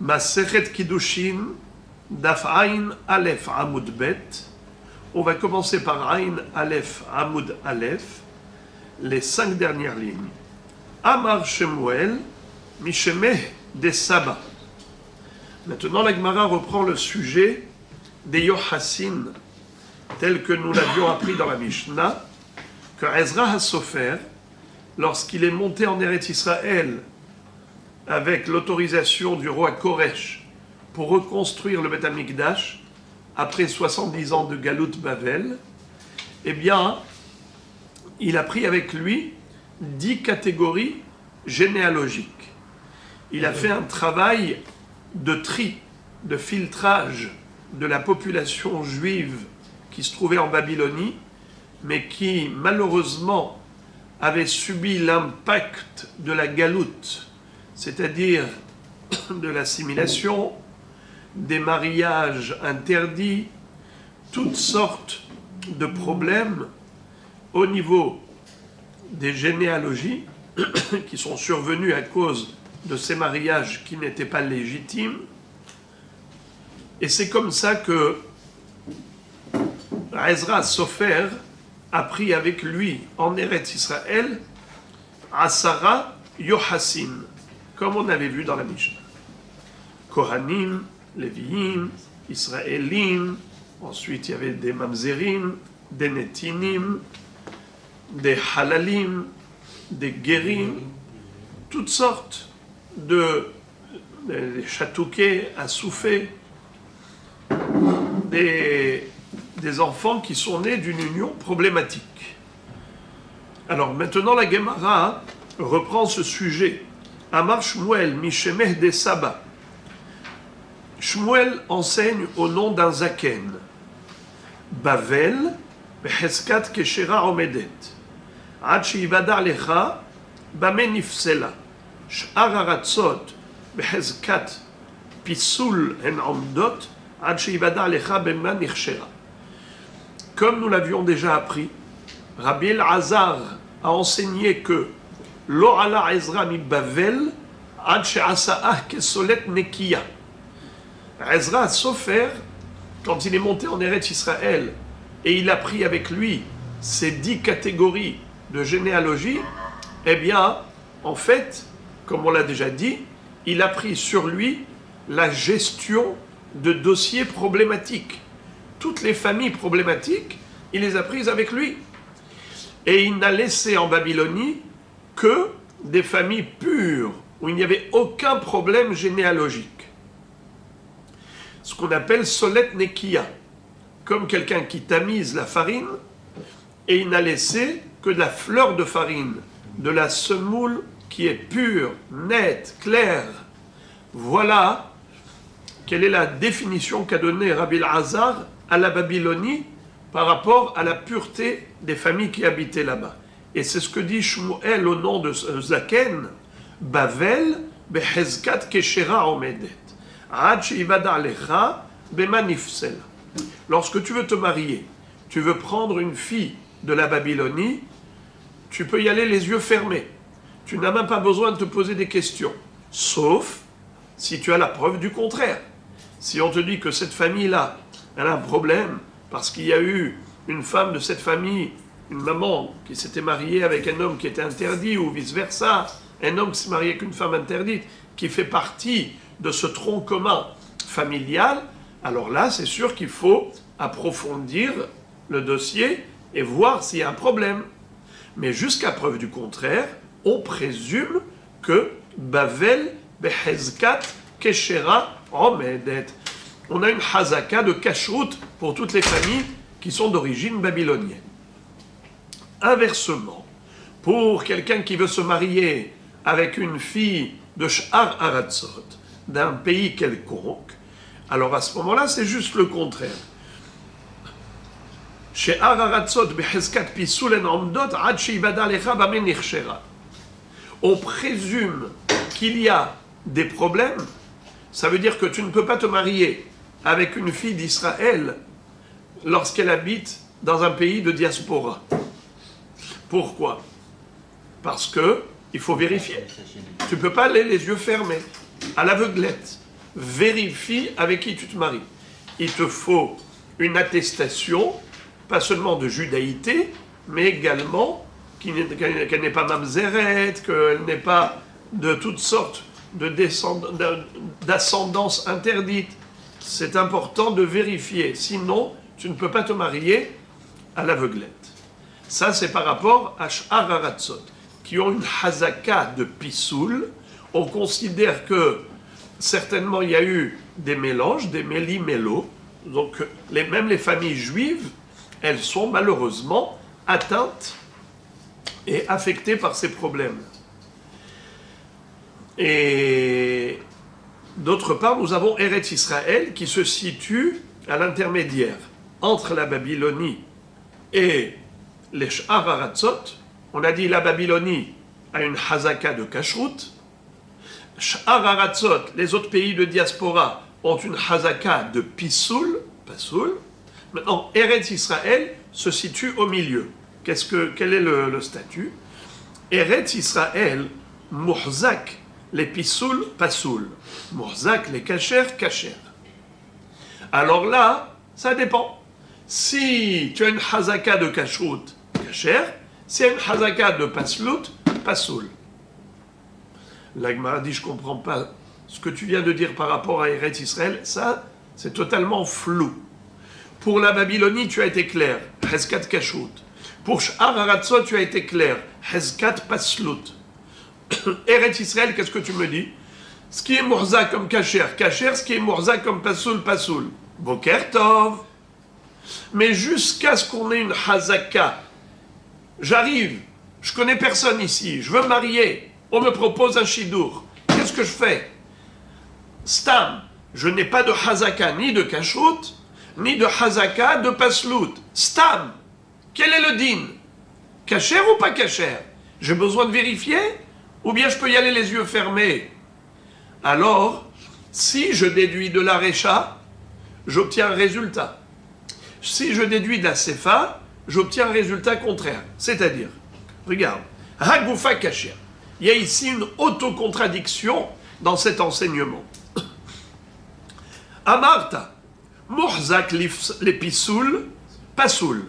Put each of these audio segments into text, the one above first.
Masechet Kiddushin, Daf Ain Aleph Amud Bet. On va commencer par Ain Aleph Amud Aleph, les 5 dernières lignes. Amar Shemuel, Mishemeh des Saba. Maintenant, la Gemara reprend le sujet des Yochassin, tel que nous l'avions appris dans la Mishnah, que Ezra HaSofer, lorsqu'il est monté en Eretz Israël avec l'autorisation du roi Koresh pour reconstruire le Beth Amikdash après 70 ans de Galout Bavel, eh bien, il a pris avec lui 10 catégories généalogiques. Il a fait un travail de tri, de filtrage de la population juive qui se trouvait en Babylonie, mais qui malheureusement avait subi l'impact de la galoute, c'est-à-dire de l'assimilation, des mariages interdits, toutes sortes de problèmes au niveau des généalogies qui sont survenus à cause de ces mariages qui n'étaient pas légitimes. Et c'est comme ça que Ezra Sofer a pris avec lui en Eretz Israël Asara Yochassin, comme on avait vu dans la Mishnah. Kohanim, Léviim, Israélim, ensuite il y avait des Mamzerim, des Netinim, des Halalim, des Gerim, toutes sortes de Chatouké, Assoufé, des enfants qui sont nés d'une union problématique. Alors maintenant la Gemara reprend ce sujet. Amar Shmuel, Mishemeh des Saba. Shmuel enseigne au nom d'un Zaken. Bavel, Beheskat Keshera Omedet. Ad Sheivadar Lecha, Bame Nifsela. Sh'ar Aratzot, Beheskat Pisul En Omdot, Ad Sheivadar Lecha, Bema Nichshera. Comme nous l'avions déjà appris, Rabbi Elazar a enseigné que Lo ala Ezra mi Bavel, Ad She'asa'ah Kesolet Nekiya. Ezra Sofer, quand il est monté en Eretz Israël et il a pris avec lui ces 10 catégories de généalogie, eh bien, en fait, comme on l'a déjà dit, il a pris sur lui la gestion de dossiers problématiques. Toutes les familles problématiques, il les a prises avec lui. Et il n'a laissé en Babylonie que des familles pures, où il n'y avait aucun problème généalogique. Ce qu'on appelle Solet Nekiya, comme quelqu'un qui tamise la farine, et il n'a laissé que de la fleur de farine, de la semoule qui est pure, nette, claire. Voilà quelle est la définition qu'a donnée Rabbi Elazar à la Babylonie par rapport à la pureté des familles qui habitaient là-bas. Et c'est ce que dit Shmuel au nom de Zaken, Bavel, Behezkat Keshera Omedet. Lorsque tu veux te marier, tu veux prendre une fille de la Babylonie, tu peux y aller les yeux fermés. Tu n'as même pas besoin de te poser des questions, sauf si tu as la preuve du contraire. Si on te dit que cette famille-là, elle a un problème parce qu'il y a eu une femme de cette famille, une maman qui s'était mariée avec un homme qui était interdit, ou vice-versa, un homme qui s'est marié avec une femme interdite, qui fait partie de ce tronc commun familial, alors là, c'est sûr qu'il faut approfondir le dossier et voir s'il y a un problème. Mais jusqu'à preuve du contraire, on présume que Bavel, Behezkat, Keshera, Omedet. On a une hazaka de kashrut pour toutes les familles qui sont d'origine babylonienne. Inversement, pour quelqu'un qui veut se marier avec une fille de Sh'ar Aratzot, d'un pays quelconque, alors à ce moment-là, c'est juste le contraire. Sh'ar Aratzot behezkat pisul en omdot ad sheivada lecha bame nichshera. On présume qu'il y a des problèmes. Ça veut dire que tu ne peux pas te marier avec une fille d'Israël lorsqu'elle habite dans un pays de diaspora. Pourquoi? Parce que il faut vérifier. Tu ne peux pas aller les yeux fermés, à l'aveuglette. vérifie avec qui tu te maries. Il te faut une attestation, pas seulement de judaïté, mais également qu'elle n'est pas mamzeret, qu'elle n'est pas de toutes sortes d'ascendance interdite. C'est important de vérifier, sinon tu ne peux pas te marier à l'aveuglette. Ça, c'est par rapport à Sh'ar Haratzot, qui ont une hazaka de pisoul. On considère que certainement il y a eu des mélanges, des méli-mélos. Donc même les familles juives, elles sont malheureusement atteintes et affectées par ces problèmes. Et d'autre part, nous avons Eretz Israël qui se situe à l'intermédiaire entre la Babylonie et les Sh'ar Haratzot. On a dit la Babylonie a une hazaka de kashrut. Sh'ar Haratzot, les autres pays de diaspora, ont une hazaka de pisoul, pasoul. Maintenant, Eretz Israël se situe au milieu. Quel est le statut? Eretz Israël, muhzak, les pisoul, pasoul. Muhzak, les kasher, kasher. Alors là, ça dépend. Si tu as une hazaka de kashrut, kasher, si tu as une hazaka de paslout, pasoul. La Gemara dit, je ne comprends pas ce que tu viens de dire par rapport à Eretz Israël, ça, c'est totalement flou. Pour la Babylonie, tu as été clair, Hezkat Kashrut. Pour Sh'ar Haratzot, tu as été clair, Hezkat Paslut. Eretz Israël, qu'est-ce que tu me dis? Ce qui est Mourza comme Kacher, Kacher, ce qui est Mourza comme Pasoul, Pasoul. Boker Tov. Mais jusqu'à ce qu'on ait une Hazaka, j'arrive, je connais personne ici, je veux me marier, on me propose un Shidour. Qu'est-ce que je fais? Stam, je n'ai pas de Hazaka ni de Kashrut, ni de Hazaka de Paslout. Stam, quel est le din? Kacher ou pas Kacher? J'ai besoin de vérifier? Ou bien je peux y aller les yeux fermés? Alors, si je déduis de la Récha, j'obtiens un résultat. Si je déduis de la Sefa, j'obtiens un résultat contraire. C'est-à-dire, regarde, Hagoufa Kacher. Il y a ici une autocontradiction dans cet enseignement. Amarta, Muhzak lepisoul, pasoul,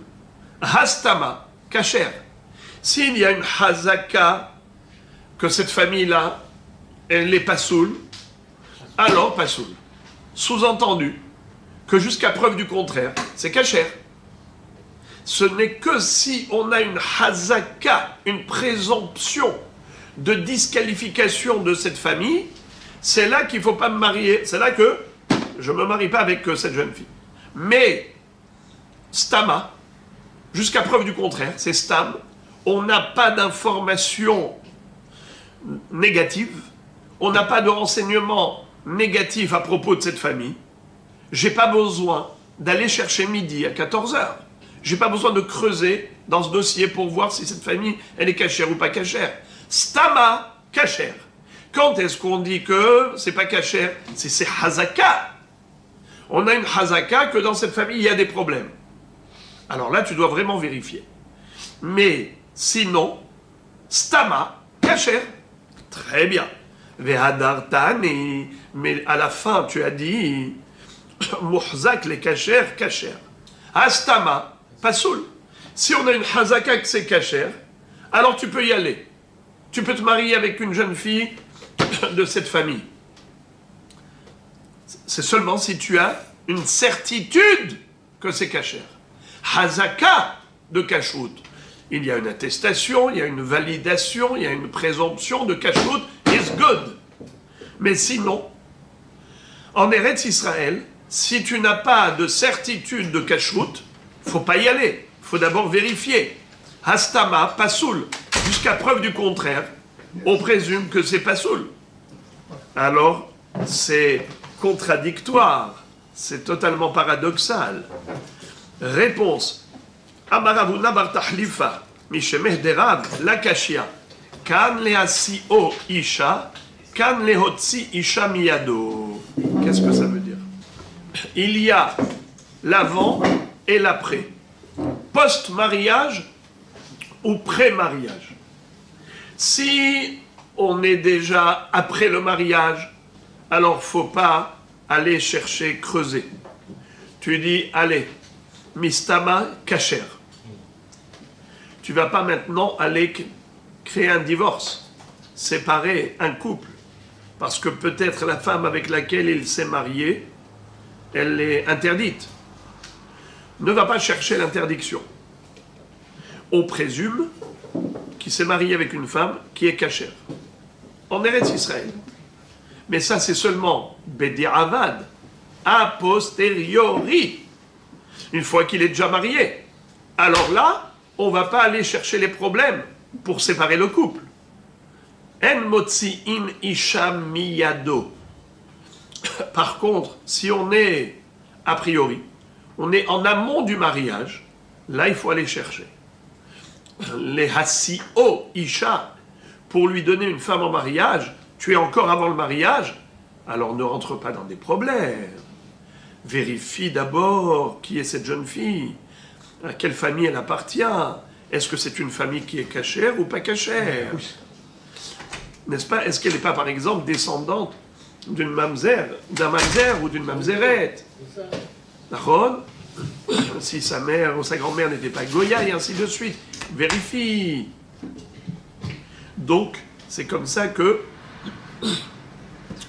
hastama, kacher. S'il y a une hazaka, que cette famille-là, elle est pasoul, alors pasoul. Sous-entendu que jusqu'à preuve du contraire, c'est kacher. Ce n'est que si on a une hazaka, une présomption de disqualification de cette famille, c'est là qu'il ne faut pas me marier, c'est là que je ne me marie pas avec cette jeune fille. Mais, stama, jusqu'à preuve du contraire, c'est stam, on n'a pas d'information négative, on n'a pas de renseignements négatifs à propos de cette famille. J'ai pas besoin d'aller chercher midi à 14h. J'ai pas besoin de creuser dans ce dossier pour voir si cette famille, elle est cachère ou pas cachère. Stama, cachère. Quand est-ce qu'on dit que c'est pas cachère? C'est hazaka. On a une hazaka que dans cette famille, il y a des problèmes. Alors là, tu dois vraiment vérifier. Mais sinon, stama, cachère. Très bien. Vehadartani, mais à la fin, tu as dit muhzak les cachères, cachère. Astama, pasoul. Si on a une hazaka que c'est cachère, alors tu peux y aller. Tu peux te marier avec une jeune fille de cette famille. C'est seulement si tu as une certitude que c'est cachère. Hazaka de kashrut. Il y a une attestation, il y a une validation, il y a une présomption de kashrut is good. Mais sinon, en Eretz Israël, si tu n'as pas de certitude de kashrut, il ne faut pas y aller. Il faut d'abord vérifier. Hastama, pasoul. Jusqu'à preuve du contraire, on présume que c'est pasoul. Alors, c'est contradictoire. C'est totalement paradoxal. Réponse. Amaravuna bartahlifa, mishemeh derav, lakashia. Kan leasio isha, kan lehotzi isha miyado. Qu'est-ce que ça veut dire? Il y a l'avant et l'après. Post-mariage ou pré-mariage. Si on est déjà après le mariage, alors il ne faut pas aller chercher, creuser. Tu dis, allez, mistama kacher. Tu vas pas maintenant aller créer un divorce, séparer un couple, parce que peut-être la femme avec laquelle il s'est marié, elle est interdite. Ne va pas chercher l'interdiction. On présume qu'il s'est marié avec une femme qui est cachère. En Eretz Israël. Mais ça, c'est seulement Bedi'avad, a posteriori, une fois qu'il est déjà marié. Alors là, on ne va pas aller chercher les problèmes pour séparer le couple. En motzi'in isha miyado. Par contre, si on est, a priori, on est en amont du mariage, là, il faut aller chercher. Les hasi'o isha, pour lui donner une femme en mariage, tu es encore avant le mariage, alors ne rentre pas dans des problèmes. Vérifie d'abord qui est cette jeune fille, à quelle famille elle appartient. Est-ce que c'est une famille qui est cachère ou pas cachère? N'est-ce pas? Est-ce qu'elle n'est pas, par exemple, descendante d'une mamzer, d'un mamzer ou d'une mamzerette? D'accord? Si sa mère ou sa grand-mère n'était pas goya et ainsi de suite. Vérifie. Donc, c'est comme ça que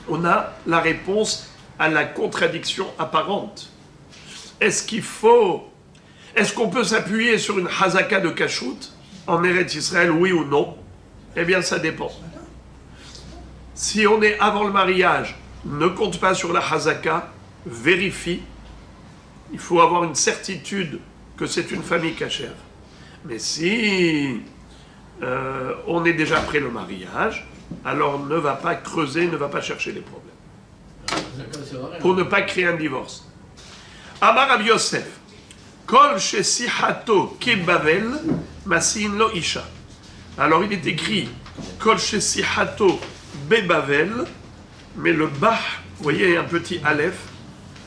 on a la réponse à la contradiction apparente. Est-ce qu'on peut s'appuyer sur une hazaka de kashrut en Eretz Israël, oui ou non? Eh bien, ça dépend. Si on est avant le mariage, ne compte pas sur la hazaka, vérifie. Il faut avoir une certitude que c'est une famille cachère. Mais si on est déjà après le mariage, alors ne va pas creuser, ne va pas chercher les problèmes. Pour ne pas créer un divorce. Amar Rav Yosef, Kol shesihato kebavel masin lo isha. Alors il est écrit Kol shesihato bebavel, mais le bah, vous voyez un petit aleph,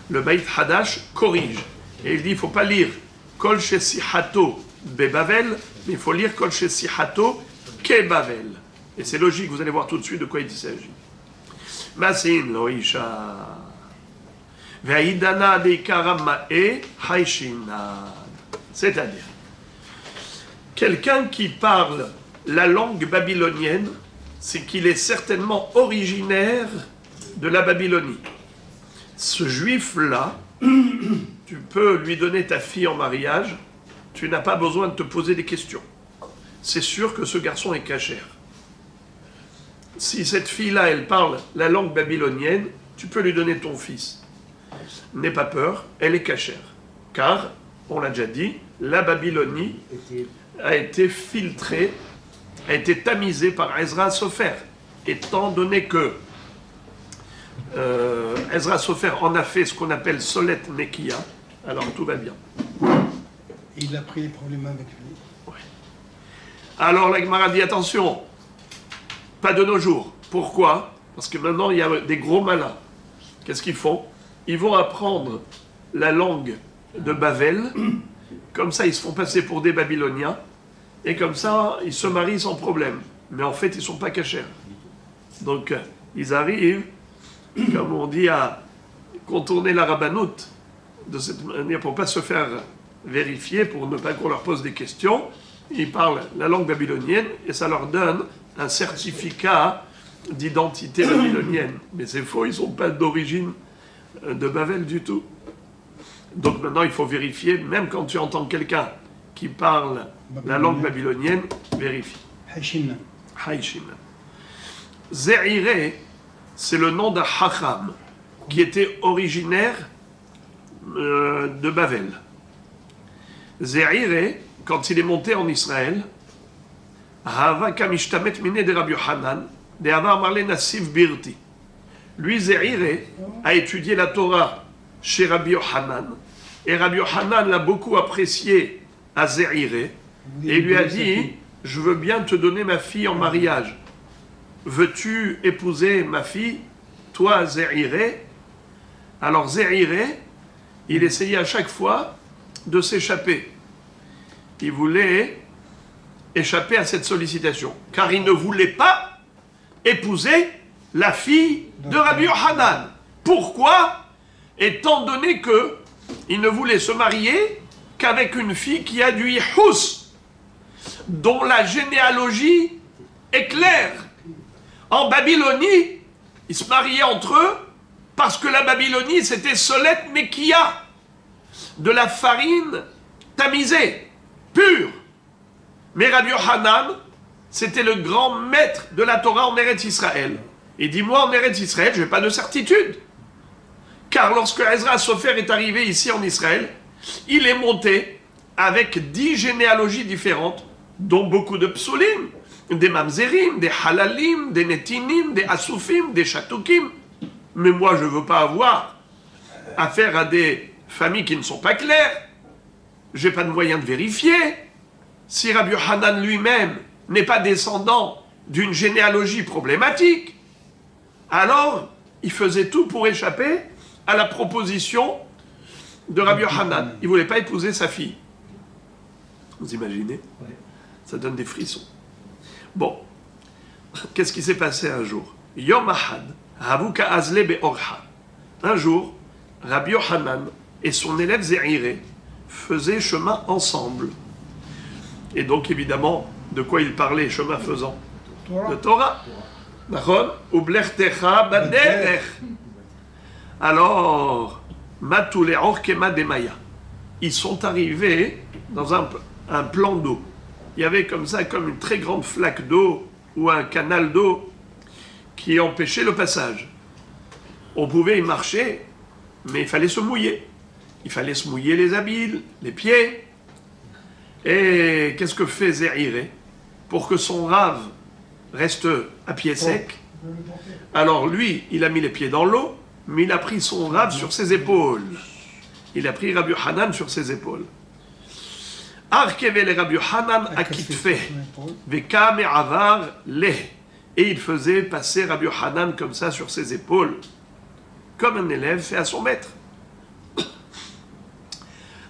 le Beit Hadash corrige. Et il dit il ne faut pas lire Kol shesihato bebavel, mais il faut lire Kol shesihato kebavel. Et c'est logique, vous allez voir tout de suite de quoi il s'agit. Masin lo isha. Ve'idana deikara ma'e haishinad. C'est-à-dire, quelqu'un qui parle la langue babylonienne, c'est qu'il est certainement originaire de la Babylonie. Ce juif-là, tu peux lui donner ta fille en mariage, tu n'as pas besoin de te poser des questions. C'est sûr que ce garçon est cachère. Si cette fille-là, elle parle la langue babylonienne, tu peux lui donner ton fils. N'aie pas peur, elle est cachère. Car, on l'a déjà dit, la Babylonie a été filtrée, a été tamisée par Ezra Sofer. Étant donné que Ezra Sofer en a fait ce qu'on appelle Solet Nekia, alors tout va bien. Il a pris les problèmes avec lui. Ouais. Alors la Gemara dit attention, pas de nos jours. Pourquoi? Parce que maintenant il y a des gros malins. Qu'est-ce qu'ils font? Ils vont apprendre la langue de Bavel, comme ça ils se font passer pour des Babyloniens, et comme ça ils se marient sans problème. Mais en fait ils ne sont pas cachers. Donc ils arrivent, comme on dit, à contourner la rabbanout de cette manière pour ne pas se faire vérifier, pour ne pas qu'on leur pose des questions. Ils parlent la langue babylonienne et ça leur donne un certificat d'identité babylonienne. Mais c'est faux, ils ne sont pas d'origine de Bavel du tout. Donc maintenant, il faut vérifier, même quand tu entends quelqu'un qui parle la langue babylonienne, vérifie. Haïchim. Haïchim. Ze'ire, c'est le nom d'un Hacham qui était originaire de Bavel. Ze'ire, quand il est monté en Israël, Hava kamishtamet mine de Rabbi Yohanan, de Hava amarle Nassif Birti. Lui, Ze'ire, a étudié la Torah chez Rabbi Yohanan, et Rabbi Yohanan l'a beaucoup apprécié à Ze'ire, et lui a dit, je veux bien te donner ma fille en mariage. Veux-tu épouser ma fille, toi, Ze'ire? Alors Ze'ire, il essayait à chaque fois de s'échapper. Il voulait échapper à cette sollicitation, car il ne voulait pas épouser la fille de Rabbi Yohanan. Pourquoi? Étant donné que il ne voulait se marier qu'avec une fille qui a du Yihous, dont la généalogie est claire. En Babylonie, ils se mariaient entre eux parce que la Babylonie, c'était Solet Mekia, de la farine tamisée, pure. Mais Rabbi Yochanan, c'était le grand maître de la Torah en Eretz Israël. Et dis-moi, en Eretz Israël, je n'ai pas de certitude. Car lorsque Ezra Sofer est arrivé ici en Israël, il est monté avec 10 généalogies différentes, dont beaucoup de psulim, des mamzerim, des halalim, des netinim, des asufim, des chatoukim. Mais moi, je ne veux pas avoir affaire à des familles qui ne sont pas claires. Je n'ai pas de moyen de vérifier. Si Rabbi Yochanan lui-même n'est pas descendant d'une généalogie problématique, alors il faisait tout pour échapper à la proposition de Rabbi Yochanan. Il ne voulait pas épouser sa fille. Vous imaginez? Ça donne des frissons. Bon, qu'est-ce qui s'est passé un jour? Yom Ahad, Havuka Azle Be'orha. Un jour, Rabbi Yochanan et son élève Zéhiré faisaient chemin ensemble. Et donc, évidemment, de quoi il parlait, chemin faisant? De Torah. Nachon, Ublechtecha Baderech. Alors, Matule Orkema Demaya. Ils sont arrivés dans un plan d'eau. Il y avait comme ça, comme une très grande flaque d'eau ou un canal d'eau qui empêchait le passage. On pouvait y marcher, mais il fallait se mouiller. Il fallait se mouiller les habits, les pieds. Et qu'est-ce que fait Zéhiré pour que son rave reste à pied sec? Alors lui, il a mis les pieds dans l'eau, mais il a pris son rave sur ses épaules. Il a pris Rabbi Yochanan sur ses épaules. Arkevele Rabbi Yochanan a kitfe, veka me'avar leh. Et il faisait passer Rabbi Yochanan comme ça sur ses épaules, comme un élève fait à son maître.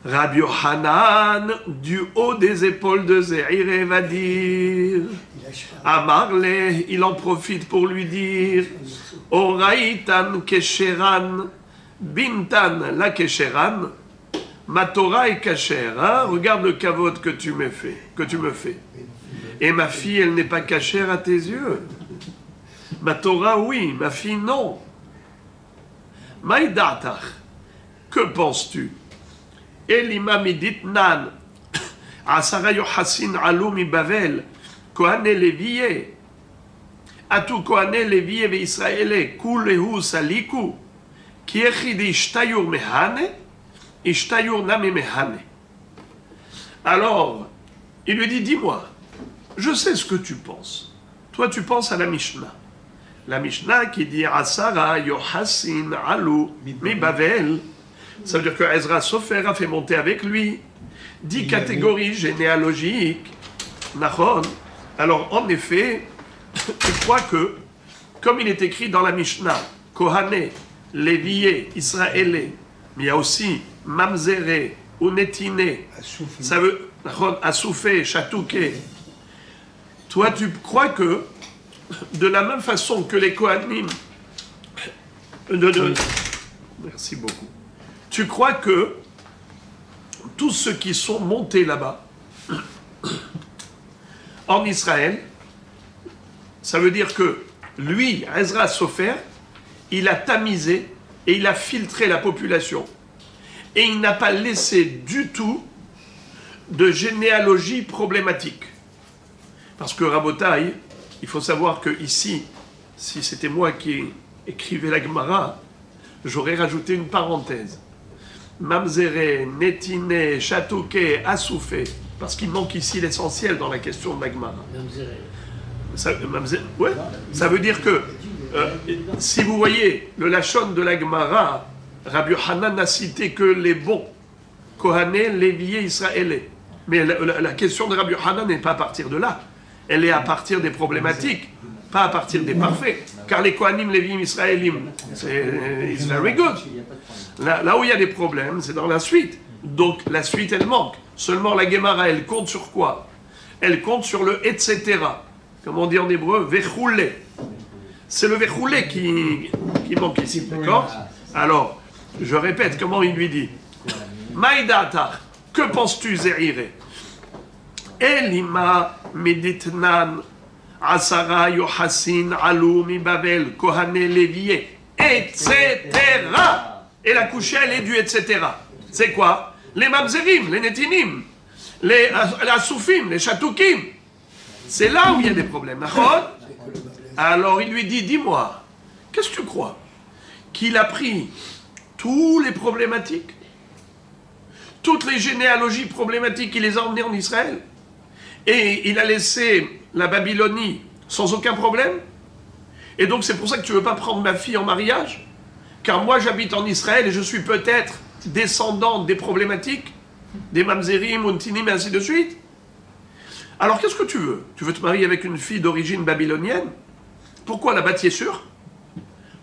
Rabbi Yochanan, du haut des épaules de Zéhiré, va dire, Amarle, il en profite pour lui dire, Oraitan kesheran, bintan la kesheran, ma Torah est kasher, hein? Regarde le kavod que tu me fais. Et ma fille, elle n'est pas cachère à tes yeux. Ma Torah, oui, ma fille, non. Maïdatach, que penses-tu? Elima miditnan, Asara Yochassin alou mi Bavel, Kohane Leviye, Atu Kohane Leviye ve Israële, Kulehu Saliku, Ki echidi ishtayur mehane, ishtayur nami mehane. Alors, il lui dit, dis-moi, je sais ce que tu penses. Toi, tu penses à la Mishnah. La Mishnah qui dit Asara Yochassin alou mi Bavel. Ça veut dire que Ezra Sofer a fait monter avec lui 10 catégories généalogiques. Nachon. Alors, en effet, je crois que, comme il est écrit dans la Mishnah, Kohane, Lévié, Israélé, mais il y a aussi Mamzéré, Unetiné, ça veut, Nachon, Asoufé, Chatouké. Toi, tu crois que, de la même façon que les Kohanim, merci beaucoup. Tu crois que tous ceux qui sont montés là-bas, en Israël, ça veut dire que lui, Ezra Sofer, il a tamisé et il a filtré la population. Et il n'a pas laissé du tout de généalogie problématique. Parce que Rabotai, il faut savoir que ici, si c'était moi qui écrivais la Gemara, j'aurais rajouté une parenthèse. Mamzéré, Netiné, Chatouké, Asoufé, parce qu'il manque ici l'essentiel dans la question de la Gemara. Ouais, ça veut dire que, si vous voyez le Lachon de la Gemara, Rabbi Yochanan n'a cité que les bons, Kohané, Lévié, Israélé. Mais la question de Rabbi Yochanan n'est pas à partir de là. Elle est à partir des problématiques, pas à partir des parfaits. Car les Kohanim, Léviim, Israélim, c'est very good. Là où il y a des problèmes, c'est dans la suite. Donc la suite, elle manque. Seulement la Gemara, elle compte sur quoi? Elle compte sur le etc. Comme on dit en hébreu, vechoulé. C'est le vechoulé qui manque ici, d'accord? Alors, je répète comment il lui dit. Maïdata, que penses-tu, Zéhiré? Elima meditnan asara yohassin alumi babel kohane levié, etc. Et la couchée, elle est du etc. C'est quoi? Les mamzerim, les netinim, les assoufim, les chatoukim. C'est là où il y a des problèmes. Alors il lui dit, dis-moi, qu'est-ce que tu crois? Qu'il a pris tous les problématiques, toutes les généalogies problématiques, il les a emmenées en Israël, et il a laissé la Babylonie sans aucun problème? Et donc c'est pour ça que tu ne veux pas prendre ma fille en mariage? Car moi j'habite en Israël et je suis peut-être descendante des problématiques, des mamzerim, untinim et ainsi de suite. Alors qu'est-ce que tu veux? Tu veux te marier avec une fille d'origine babylonienne? Pourquoi là-bas tu es sûr?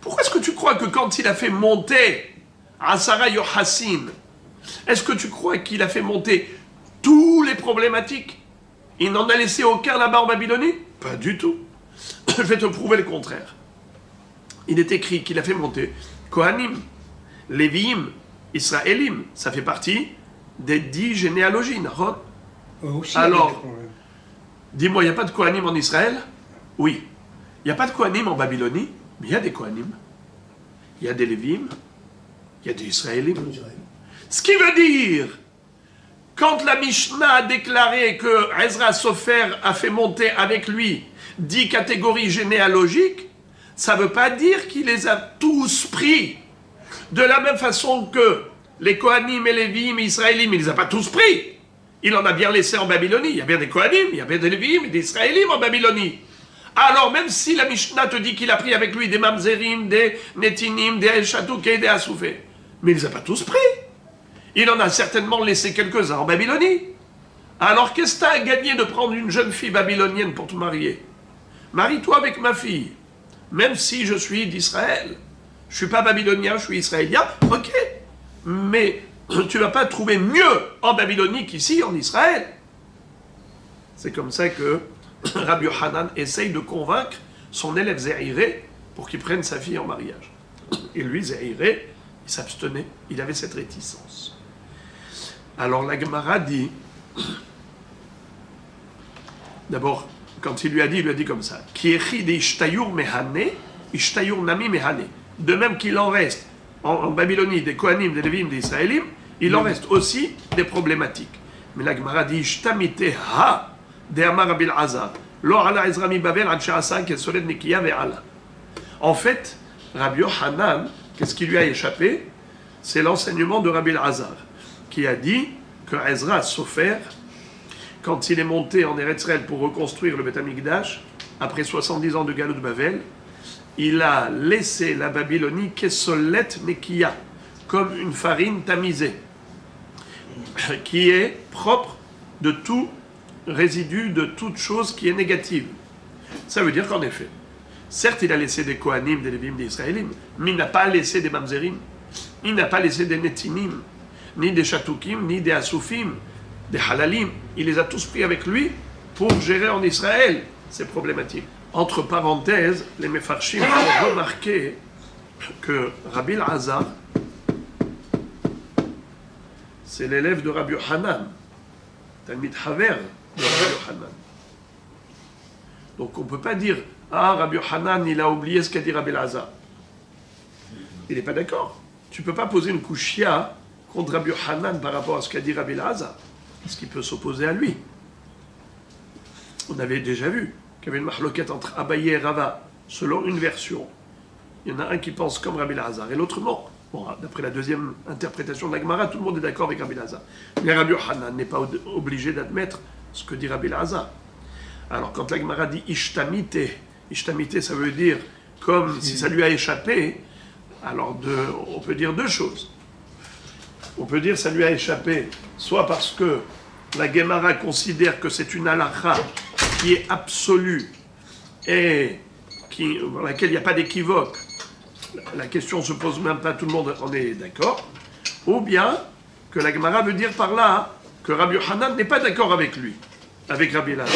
Pourquoi est-ce que tu crois que quand il a fait monter Asara Yohassin, est-ce que tu crois qu'il a fait monter tous les problématiques? Il n'en a laissé aucun là-bas en Babylonie? Pas du tout. Je vais te prouver le contraire. Il est écrit qu'il a fait monter Kohanim, Léviim, Israélim. Ça fait partie des 10 généalogies. Alors, dis-moi, il n'y a pas de Kohanim en Israël? Oui. Il n'y a pas de Kohanim en Babylonie, mais il y a des Kohanim. Il y a des Léviim, il y a des Israélim. Ce qui veut dire, quand la Mishnah a déclaré que Ezra Sofer a fait monter avec lui 10 catégories généalogiques, ça ne veut pas dire qu'il les a tous pris. De la même façon que les Kohanim et les Léviim et Israélim, il ne les a pas tous pris. Il en a bien laissé en Babylonie. Il y a bien des Kohanim, il y a bien des Léviim et des Israélim en Babylonie. Alors même si la Mishnah te dit qu'il a pris avec lui des Mamzerim, des Netinim, des Chatouké, des Assoufé, mais il ne les a pas tous pris. Il en a certainement laissé quelques-uns en Babylonie. Alors qu'est-ce que tu as à gagner de prendre une jeune fille babylonienne pour te marier? Marie-toi avec ma fille. Même si je suis d'Israël. Je ne suis pas babylonien, je suis israélien. Ok. Mais tu ne vas pas trouver mieux en Babylonie qu'ici, en Israël. C'est comme ça que Rabbi Yochanan essaye de convaincre son élève Zéhiré pour qu'il prenne sa fille en mariage. Et lui, Zéhiré, il s'abstenait. Il avait cette réticence. Alors la Gemara dit... D'abord, quand il lui a dit comme ça. De même qu'il en reste en Babylonie des Kohanim, des Lévim, des Israélim, il en reste aussi des problématiques. Mais la Gemara dit Ishtamite ha de Amar Rabbi Elazar lo ala Ezra mi Babel ad she'asa kesoled nikiya ve'ala. En fait, Rabbi Yochanan, qu'est-ce qui lui a échappé? C'est l'enseignement de Rabbi Elazar qui a dit que Ezra Sofer, quand il est monté en Eretz Israël pour reconstruire le Beth Amikdash, après 70 ans de Galout de Babel, il a laissé la Babylonie kesolet nekiya, comme une farine tamisée, qui est propre de tout résidu, de toute chose qui est négative. Ça veut dire qu'en effet, certes il a laissé des Kohanim, des Lévim, des Israélim, mais il n'a pas laissé des Mamzerim, il n'a pas laissé des Netinim, ni des Chatoukim, ni des Assoufim, des Halalim. Il les a tous pris avec lui pour gérer en Israël ces problématiques. Entre parenthèses, les Mefarshim ont remarqué que Rabbi Elazar, c'est l'élève de Rabbi Yochanan, Talmid Haver de Rabbi Yochanan. Donc on ne peut pas dire « Ah, Rabbi Yochanan, il a oublié ce qu'a dit Rabbi Elazar ». Il n'est pas d'accord. Tu ne peux pas poser une kushia contre Rabbi Yochanan par rapport à ce qu'a dit Rabbi Elazar, ce qui peut s'opposer à lui. On avait déjà vu qu'il y avait une mahloquette entre Abaye et Rava, selon une version. Il y en a un qui pense comme Rabbi Elazar et l'autre non. Bon, d'après la deuxième interprétation de la Gemara, tout le monde est d'accord avec Rabbi Elazar. Mais Rabbi Yochanan n'est pas obligé d'admettre ce que dit Rabbi Elazar. Alors, quand la Gemara dit Ishtamite, Ishtamite, ça veut dire comme si ça lui a échappé. Alors, on peut dire deux choses. On peut dire ça lui a échappé, soit parce que la Gemara considère que c'est une halakha qui est absolue et dans laquelle il n'y a pas d'équivoque. La question ne se pose même pas, tout le monde en est d'accord. Ou bien que la Gemara veut dire par là que Rabbi Yochanan n'est pas d'accord avec lui, avec Rabbi Elazar.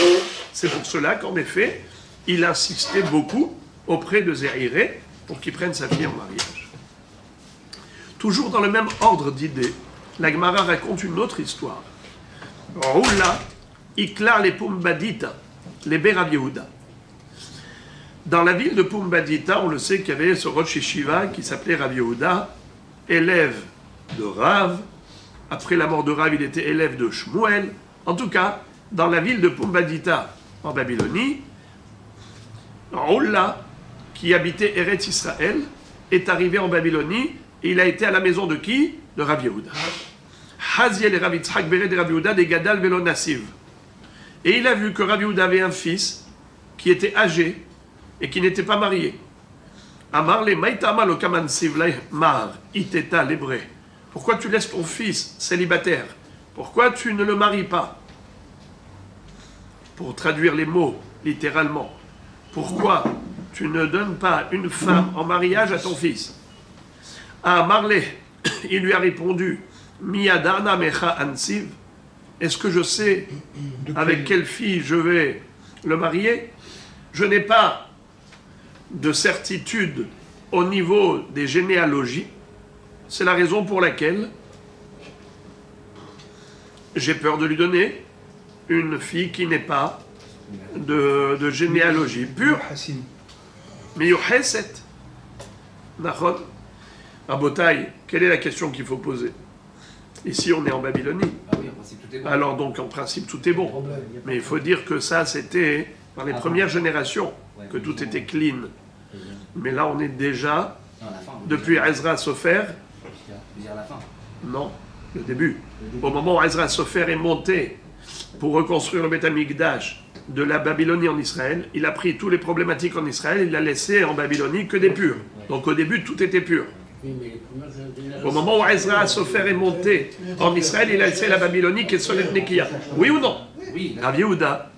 C'est pour cela qu'en effet, il insistait beaucoup auprès de Zéhiré pour qu'il prenne sa fille en mariage. Toujours dans le même ordre d'idées, la Gemara raconte une autre histoire. Roula, Iklar les Pumbadita, les Rav Yehuda. Dans la ville de Pumbadita, on le sait qu'il y avait ce Rosh Yeshiva qui s'appelait Rav Yehuda, élève de Rav. Après la mort de Rav, il était élève de Shmuel. En tout cas, dans la ville de Pumbadita, en Babylonie, Roula, qui habitait Eretz Israël, est arrivé en Babylonie et il a été à la maison de qui? De Rav Yehuda. Haziel et Rav Yitzhak Bered et Rav Yehuda des Gadal Velo Nassiv. Et il a vu que Rav Yehuda avait un fils qui était âgé et qui n'était pas marié. Amar le Maïtama lo Kaman Sivlay Mar Iteta l'hébré. Pourquoi tu laisses ton fils célibataire? Pourquoi tu ne le maries pas? Pour traduire les mots littéralement, pourquoi tu ne donnes pas une femme en mariage à ton fils? À Marley, il lui a répondu, Miyadana mecha ansiv, est-ce que je sais avec quelle fille je vais le marier? Je n'ai pas de certitude au niveau des généalogies. C'est la raison pour laquelle j'ai peur de lui donner une fille qui n'est pas de généalogie pure. Mais Yoheset. Nachon. Rabotai, quelle est la question qu'il faut poser? Ici, on est en Babylonie. Ah oui, en principe, tout est bon. Alors donc, en principe, tout est bon. Mais il faut dire que ça, c'était dans les premières générations, que tout était clean. Mais là, on est déjà, Non, à la fin. depuis Ezra Sofer, Je veux dire à la fin. non, le début. Au moment où Ezra Sofer est monté pour reconstruire le Beth Amikdash de la Babylonie en Israël, il a pris toutes les problématiques en Israël, il a laissé en Babylonie que des purs. Donc au début, tout était pur. Au moment où Ezra Sofer est monté en Israël, il a laissé la Babylonie qui est Solet Nekiya. Oui ou non? Oui. Rav Yehuda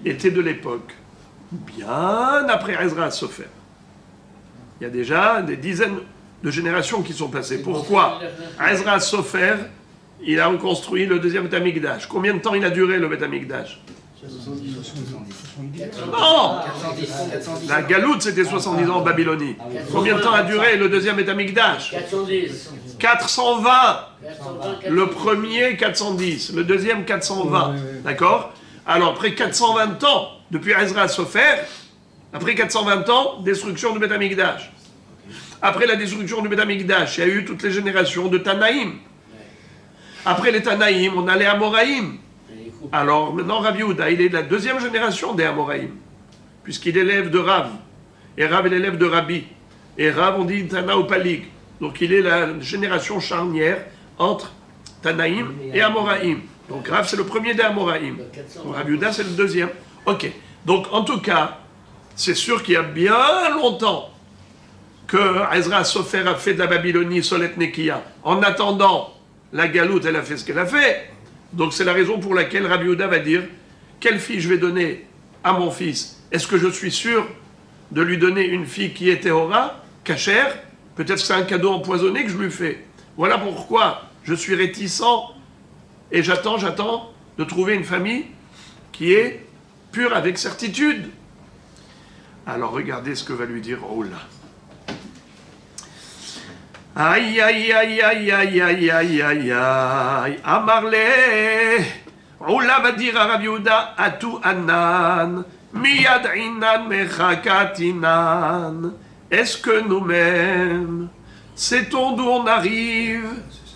était de l'époque, bien après Ezra Sofer. Il y a déjà des dizaines de générations qui sont passées. Pourquoi? Ezra Sofer, il a reconstruit le deuxième Beth Amikdash. Combien de temps il a duré le Beth Amikdash? 70. Non! 410. La Galoute, c'était 70 ans en Babylonie. Combien de temps a duré le deuxième Beth Amikdash? 410. 420! 420. Le premier, 410. Le deuxième, 420. D'accord? Alors, après 420 ans, depuis Ezra Sofer, après 420 ans, destruction du Beth Amikdash. Après la destruction du Beth Amikdash, il y a eu toutes les générations de Tanaïm. Après les Tanaïm, on allait à Amoraïm. Alors maintenant, Rav Yehuda, il est de la deuxième génération des Amoraïm, puisqu'il est l'élève de Rav. Et Rav est l'élève de Rabbi. Et Rav, on dit Tana ou Palig. Donc il est la génération charnière entre Tanaïm et Amoraïm. Donc Rav, c'est le premier des Amoraïm. Rav Yehuda, c'est le deuxième. Ok. Donc en tout cas, c'est sûr qu'il y a bien longtemps que Ezra Sofer a fait de la Babylonie Solet Nekiya. En attendant, la Galoute, elle a fait ce qu'elle a fait. Donc c'est la raison pour laquelle Rav Yehuda va dire quelle fille je vais donner à mon fils? Est-ce que je suis sûr de lui donner une fille qui est Tehora, cachère? Peut-être que c'est un cadeau empoisonné que je lui fais. Voilà pourquoi je suis réticent et j'attends de trouver une famille qui est pure avec certitude. Alors regardez ce que va lui dire Roula. Aïe, aïe, aïe, aïe, aïe, aïe, aïe, aïe, aïe, Amarle, Roula va dire à Rav Yehuda, Atu Anan, Miyad Inan Mechakatinan. Est-ce que nous-mêmes, sait-on d'où on arrive?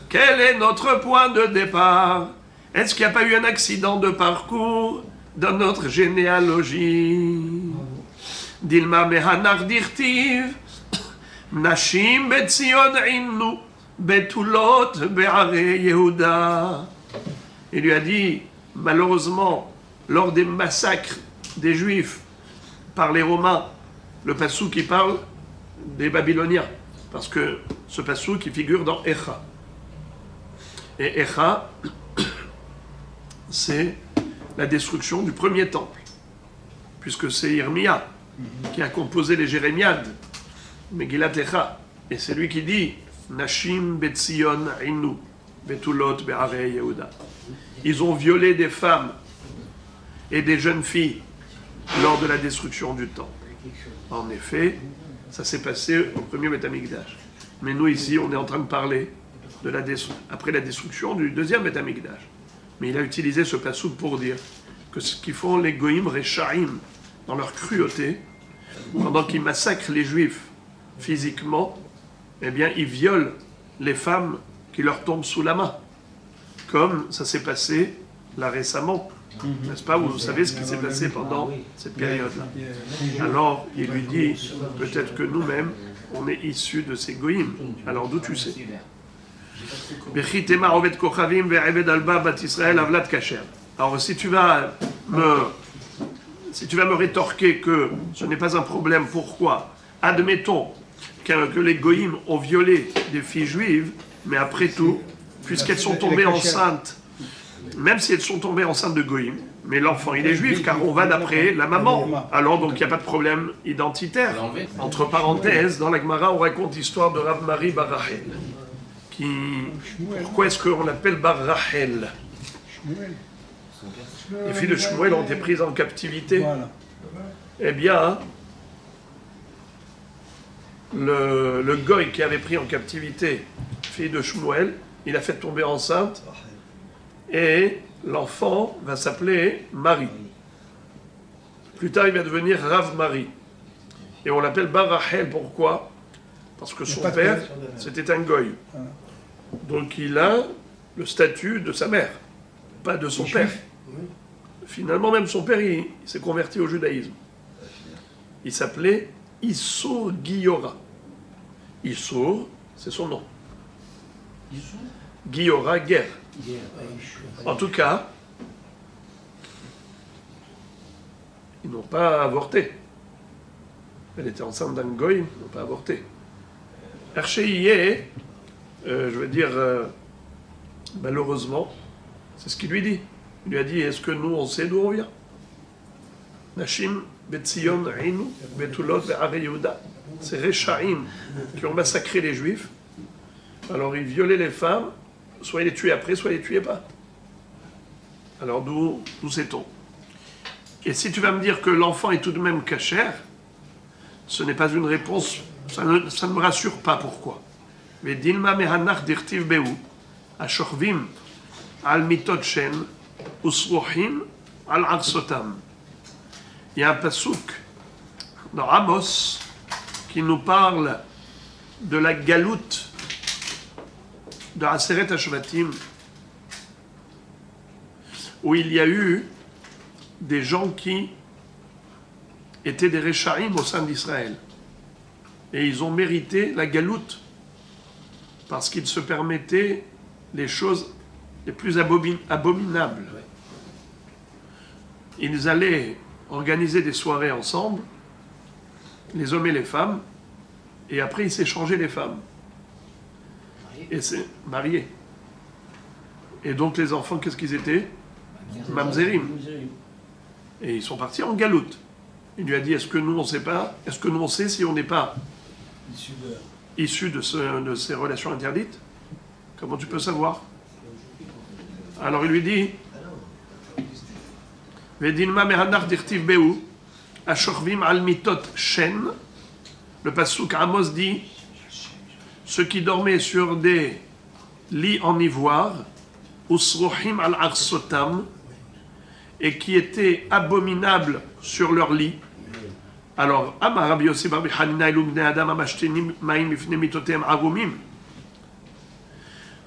Quel est notre point de départ? Est-ce qu'il n'y a pas eu un accident de parcours dans notre généalogie? Dilma Mehanar Dirtiv, Nashim Betzion Innu, Betulot Be'are Yehuda. Il lui a dit, malheureusement, lors des massacres des Juifs par les Romains, le passou qui parle des Babyloniens, parce que ce passou qui figure dans Echa. Et Echa, c'est la destruction du premier temple, puisque c'est Irmia qui a composé les Jérémiades, Megillat Echa, et c'est lui qui dit Nashim Betzion Innu, Betulot Be'are Yehuda. Ils ont violé des femmes et des jeunes filles lors de la destruction du temple. En effet, ça s'est passé au premier Beth Amikdash. Mais nous ici, on est en train de parler de après la destruction du deuxième Beth Amikdash. Mais il a utilisé ce passouk pour dire que ce qu'ils font les goïms rechaim dans leur cruauté, pendant qu'ils massacrent les juifs physiquement, eh bien ils violent les femmes qui leur tombent sous la main. Comme ça s'est passé là récemment. N'est-ce pas? Vous savez ce qui s'est passé pendant cette période-là. Alors, il lui dit, peut-être que nous-mêmes, on est issus de ces goïms. Alors, d'où tu sais? Alors, si tu vas me rétorquer que ce n'est pas un problème, pourquoi? Admettons que les goïms ont violé des filles juives, mais après tout, puisqu'elles sont tombées enceintes, même si elles sont tombées enceintes de goïm, mais l'enfant il est juif car on va d'après la maman. Alors donc il n'y a pas de problème identitaire. Entre parenthèses, dans la Gemara on raconte l'histoire de Rav Mari Bar Rachel. Pourquoi est-ce qu'on l'appelle Bar Rachel? Les filles de Shmuel ont été prises en captivité. Eh bien, le goy qui avait pris en captivité fille de Shmuel, il a fait tomber enceinte. Et l'enfant va s'appeler Marie. Plus tard, il va devenir Rav Marie. Et on l'appelle Bar Rachel, pourquoi? Parce que son père, c'était un goy. Donc il a le statut de sa mère, pas de son père. Finalement, même son père, il s'est converti au judaïsme. Il s'appelait Issour Giora. Issour, c'est son nom. Giora, guerre. En tout cas, ils n'ont pas avorté. Elle était enceinte d'un goy, ils n'ont pas avorté. Archéié, je veux dire, malheureusement, c'est ce qu'il lui dit. Il lui a dit, est-ce que nous, on sait d'où on vient? Nashim, Betzion, Ainu, Betulot, Be'are Yehuda. C'est Rechaim qui ont massacré les Juifs. Alors ils violaient les femmes, soit ils les tuaient après, soit ils les tuaient pas. Alors d'où sait-on? Et si tu vas me dire que l'enfant est tout de même cachère, ce n'est pas une réponse, ça ne me rassure pas. Pourquoi? Mais Dilma mehanach dirtiv behu, ashorvim al mitot shen, usrohim al arsotam. Il y a un pasouk dans Amos qui nous parle de la galoute de Aseret HaShvatim, où il y a eu des gens qui étaient des Rechaim au sein d'Israël. Et ils ont mérité la galoute parce qu'ils se permettaient les choses les plus abominables. Ils allaient organiser des soirées ensemble, les hommes et les femmes, et après ils s'échangeaient les femmes. Et c'est marié. Et donc les enfants, qu'est-ce qu'ils étaient? Mamzerim. Et ils sont partis en galoute. Il lui a dit, est-ce que nous on sait pas? Est-ce que nous on sait si on n'est pas issus de ces relations interdites? Comment tu peux savoir? Alors il lui dit, Vedinma mehanach dirtiv behu, ashorvim al mitot shen. Le passouk Amos dit, ceux qui dormaient sur des lits en ivoire, usrohim al arsotam, et qui étaient abominables sur leur lit. Alors, Amar Rabbi Yossi bar Hanina elu bnei adam amashtinim ma'im mifnei mitotem arumim.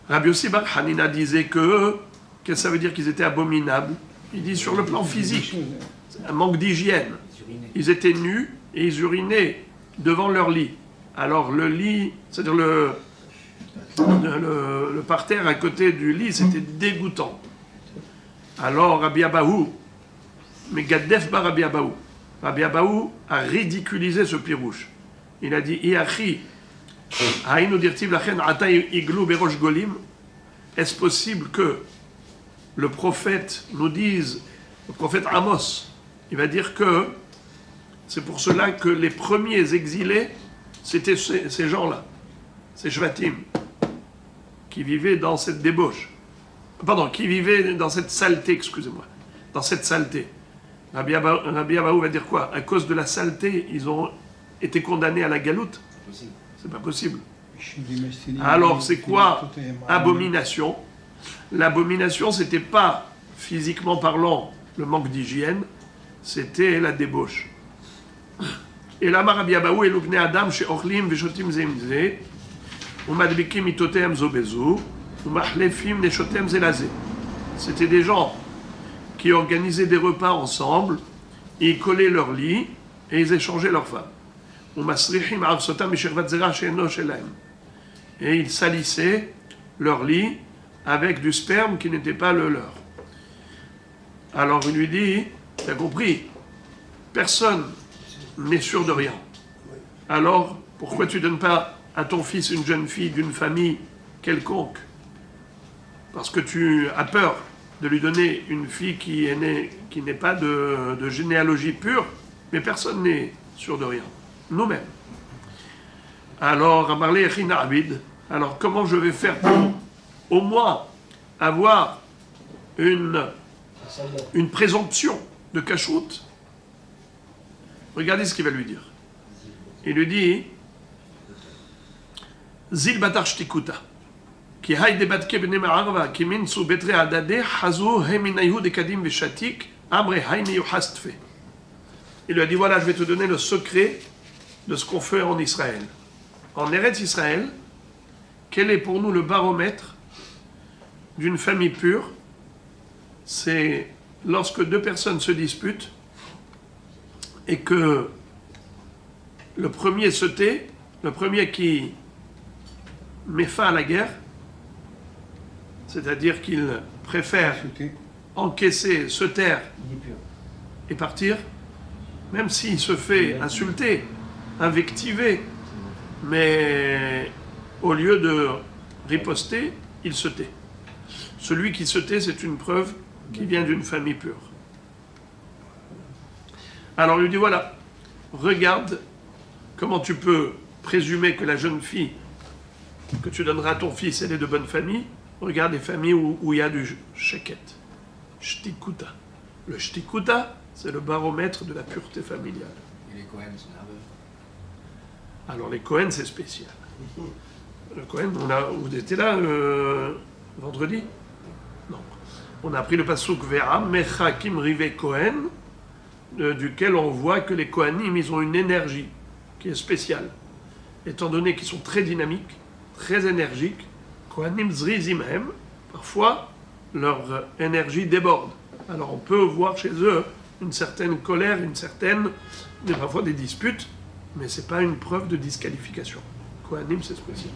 Rabbi Yossi bar Hanina disait que, qu'est-ce que ça veut dire qu'ils étaient abominables? Il dit sur le plan physique, un manque d'hygiène. Ils étaient nus et ils urinaient devant leur lit. Alors le lit, c'est-à-dire le parterre à côté du lit, c'était dégoûtant. Alors Rabbi Abahu, mais Gaddef bar Rabbi Abahu, Rabbi Abahu a ridiculisé ce pirouche. Il a dit, Iachi, haïnu dirtiv lachen ata iglu berosh golim. Est-ce possible que le prophète nous dise, le prophète Amos, il va dire que c'est pour cela que les premiers exilés, c'était ces gens-là, ces Shvatim, qui vivaient dans cette débauche. Pardon, qui vivaient dans cette saleté, excusez-moi, dans cette saleté. Rabbi Abahu va dire quoi? À cause de la saleté, ils ont été condamnés à la galoute? C'est pas possible. Alors, c'est quoi abomination? L'abomination, c'était pas, physiquement parlant, le manque d'hygiène, c'était la débauche. Et là, Rabbi Abaou et l'Ubne Adam, chez Ochlim, Veshotim Zemze, ou Madbikim Itotem Zobezu, ou Mahlefim Neshotem Zelazé. C'était des gens qui organisaient des repas ensemble, ils collaient leur lit et ils échangeaient leurs femmes. Ou Masrichim Avsotam Mishirvat Zera She'eno Shelaim. Et ils salissaient leur lit avec du sperme qui n'était pas le leur. Alors il lui dit, t'as compris, personne n'est sûr de rien. Alors pourquoi tu ne donnes pas à ton fils une jeune fille d'une famille quelconque? Parce que tu as peur de lui donner une fille qui n'est pas de généalogie pure, mais personne n'est sûr de rien. Nous-mêmes. Alors, Amarle Echina Abid, alors comment je vais faire pour au moins avoir une présomption de cachoute? Regardez ce qu'il va lui dire. Il lui dit Zil batar shtikuta. Ki hayde batke bne ma'arva ki minsu betre adade hazu heminayu de kadim veshatik amre hayne yuhastfe. Il lui a dit voilà, je vais te donner le secret de ce qu'on fait en Israël. En Eretz Israël, quel est pour nous le baromètre d'une famille pure? C'est lorsque deux personnes se disputent et que le premier se tait, le premier qui met fin à la guerre, c'est-à-dire qu'il préfère encaisser, se taire et partir, même s'il se fait insulter, invectiver, mais au lieu de riposter, il se tait. Celui qui se tait, c'est une preuve qui vient d'une famille pure. Alors il lui dit voilà, regarde comment tu peux présumer que la jeune fille que tu donneras à ton fils, elle est de bonne famille. Regarde les familles où il y a du sheket, shtikuta. Le shtikuta, c'est le baromètre de la pureté familiale. Et les Cohen sont nerveux. Alors les Cohen, c'est spécial. Le Cohen, vous étiez là vendredi? Non. On a pris le pasuk Vera, Mechakim Rive Cohen, duquel on voit que les Kohanim, ils ont une énergie qui est spéciale. Étant donné qu'ils sont très dynamiques, très énergiques, Kohanim Zrizim hem, parfois leur énergie déborde. Alors on peut voir chez eux une certaine colère, parfois des disputes, mais ce n'est pas une preuve de disqualification. Kohanim, c'est spécial.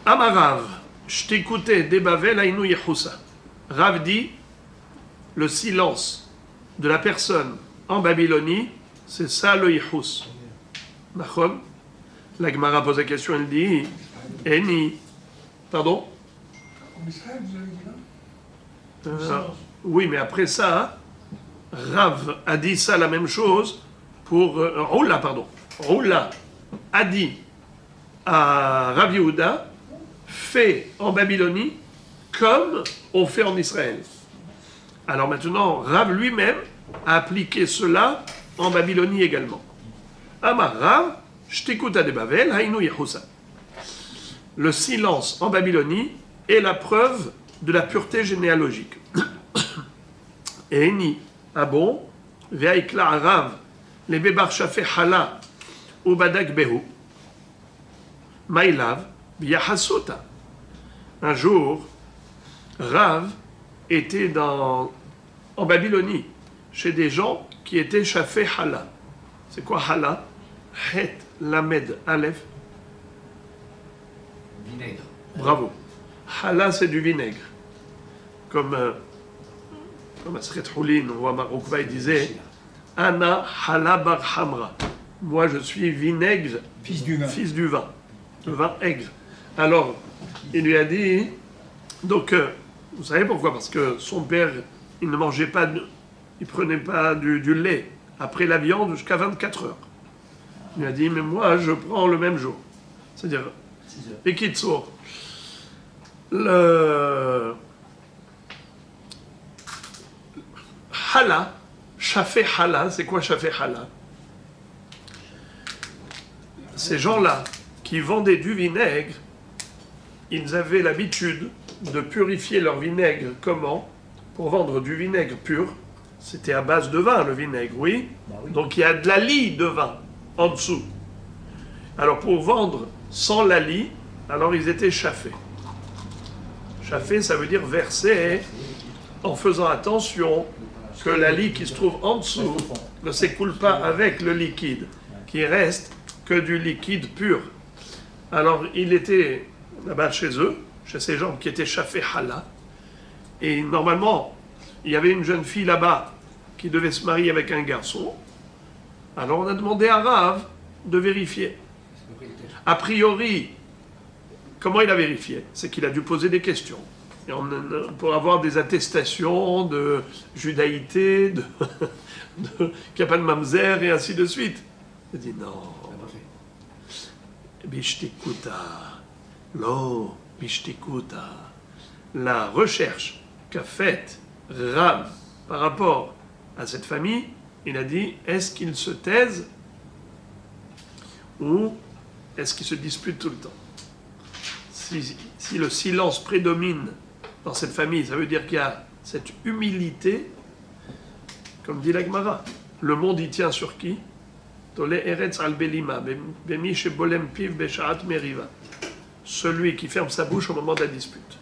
Amarav, je t'écoutais débavel aïnou yehusa. Rav dit, le silence de la personne en Babylonie, c'est ça le yehus. Nachon. La Gemara pose la question, elle dit, Eni. Pardon? En Israël, vous avez dit là? Oui, mais après ça, Rav a dit ça la même chose pour Roula, pardon. Roula a dit à Rav Yehuda, fait en Babylonie comme on fait en Israël. Alors maintenant, Rav lui-même a appliqué cela en Babylonie également. Amar Rav, Shtikuta de Bavel, Haïnou Yehusa. Le silence en Babylonie est la preuve de la pureté généalogique. Eni, ah bon, Veikla Rav, les Bebar Shafé Hala, ou Badak Behu, Maïlav, Yahasuta. Un jour, Rav était en Babylonie, chez des gens qui étaient Shafé Hala. C'est quoi Hala? Het Lamed Aleph. Vinaigre. Bravo. Hala, c'est du vinaigre. Comme Asret Houlin, on voit Marokva, il disait Ana Hala Bar Hamra. Moi, je suis vinaigre, Fils du vin. fils du vin. Le vin aigre. Alors, il lui a dit, donc, vous savez pourquoi? Parce que son père, il ne mangeait pas, il prenait pas du lait après la viande jusqu'à 24 heures. Il lui a dit, mais moi, je prends le même jour. C'est-à-dire, et Kitsour, le Hala, Shafé Hala, c'est quoi Shafé Hala? ces gens-là qui vendaient du vinaigre, ils avaient l'habitude de purifier leur vinaigre. Comment? Pour vendre du vinaigre pur, c'était à base de vin le vinaigre, oui. Donc il y a de la lie de vin en dessous. Alors pour vendre sans la lie, alors ils étaient chafés. Chafés, ça veut dire verser en faisant attention que la lie qui se trouve en dessous ne s'écoule pas avec le liquide, qu'il reste que du liquide pur. Alors il était là-bas chez eux, chez ces gens qui étaient chafés hallah, et normalement il y avait une jeune fille là-bas qui devait se marier avec un garçon. Alors on a demandé à Rav de vérifier. A priori, comment il a vérifié? C'est qu'il a dû poser des questions. Et pour avoir des attestations de judaïté, qu'il n'y a pas de mamzer et ainsi de suite. Il a dit non. Bishtikuta. Lo, bishtikuta. La recherche qu'a faite Rav par rapport à cette famille, il a dit, est-ce qu'ils se taisent ou est-ce qu'ils se disputent tout le temps? Si le silence prédomine dans cette famille, ça veut dire qu'il y a cette humilité, comme dit la Gemara. Le monde y tient sur qui? Celui qui ferme sa bouche au moment de la dispute.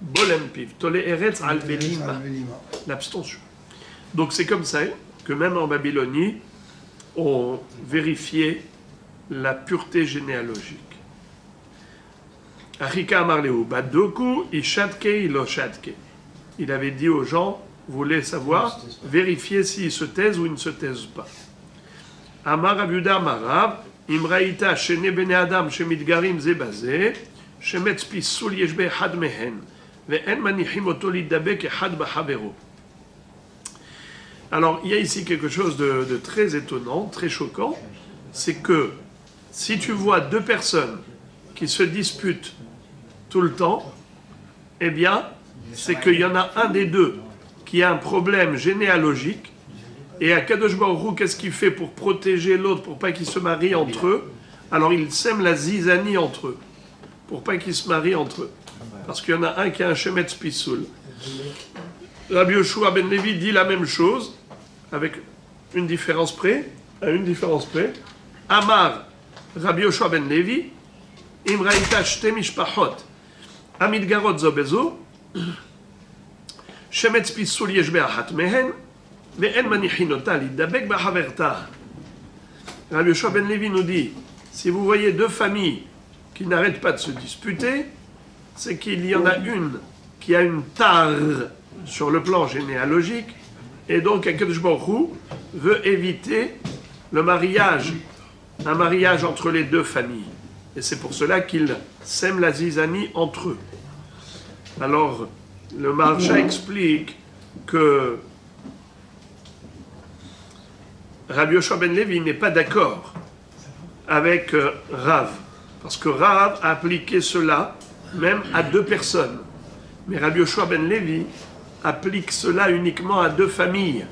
Bolem piv, tole eretz al belima, l'abstention. Donc c'est comme ça que même en Babylonie, on vérifiait la pureté généalogique. Achika amarleu, badoku ishatke ilo shatke. Il avait dit aux gens, vous voulez savoir, vérifier s'ils se taisent ou ils ne se taisent pas. Amar Rav Yehuda amar Rav, imraïta shene bene adam shemidgarim zebaze, shemetz pisul yesh be'echad mehen. Alors, il y a ici quelque chose de très étonnant, très choquant, c'est que si tu vois deux personnes qui se disputent tout le temps, eh bien, c'est qu'il y en a un des deux qui a un problème généalogique, et à Kadosh Baruch Hu, qu'est-ce qu'il fait pour protéger l'autre, pour pas qu'ils se marient entre eux? Alors, il sème la zizanie entre eux, pour pas qu'ils se marient entre eux. Parce qu'il y en a un qui a un shemetz pisoul. Rabbi Yoshua ben Levi dit la même chose, avec une différence près. Amar Rabbi Yoshua ben Levi, imraïta shte mishpachot, amidgarot zo bezo, shemetz pisoul yesh be'achat mehen, ve'en manichinota lidabek ba'haverta. Rabbi Yoshua ben Levi nous dit, si vous voyez deux familles qui n'arrêtent pas de se disputer, c'est qu'il y en a une qui a une tare sur le plan généalogique, et donc Akadosh Baruch Hu veut éviter le mariage, un mariage entre les deux familles. Et c'est pour cela qu'il sème la zizanie entre eux. Alors, le Maharsha explique que Rabbi Yoshua ben Levi n'est pas d'accord avec Rav, parce que Rav a appliqué cela même à deux personnes. Mais Rabbi Yoshua ben Levi applique cela uniquement à deux familles.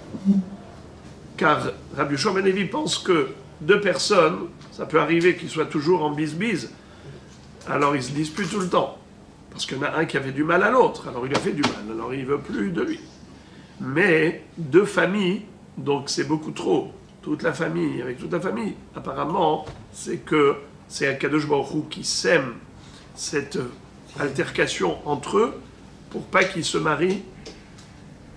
Car Rabbi Yoshua ben Levi pense que deux personnes, ça peut arriver qu'ils soient toujours en bise-bise, alors ils se disputent tout le temps. Parce qu'il y en a un qui avait du mal à l'autre, alors il a fait du mal, alors il ne veut plus de lui. Mais deux familles, donc c'est beaucoup trop. Toute la famille, avec toute la famille, apparemment, c'est que c'est Akadosh Baruch Hu qui sème cette altercation entre eux pour pas qu'ils se marient,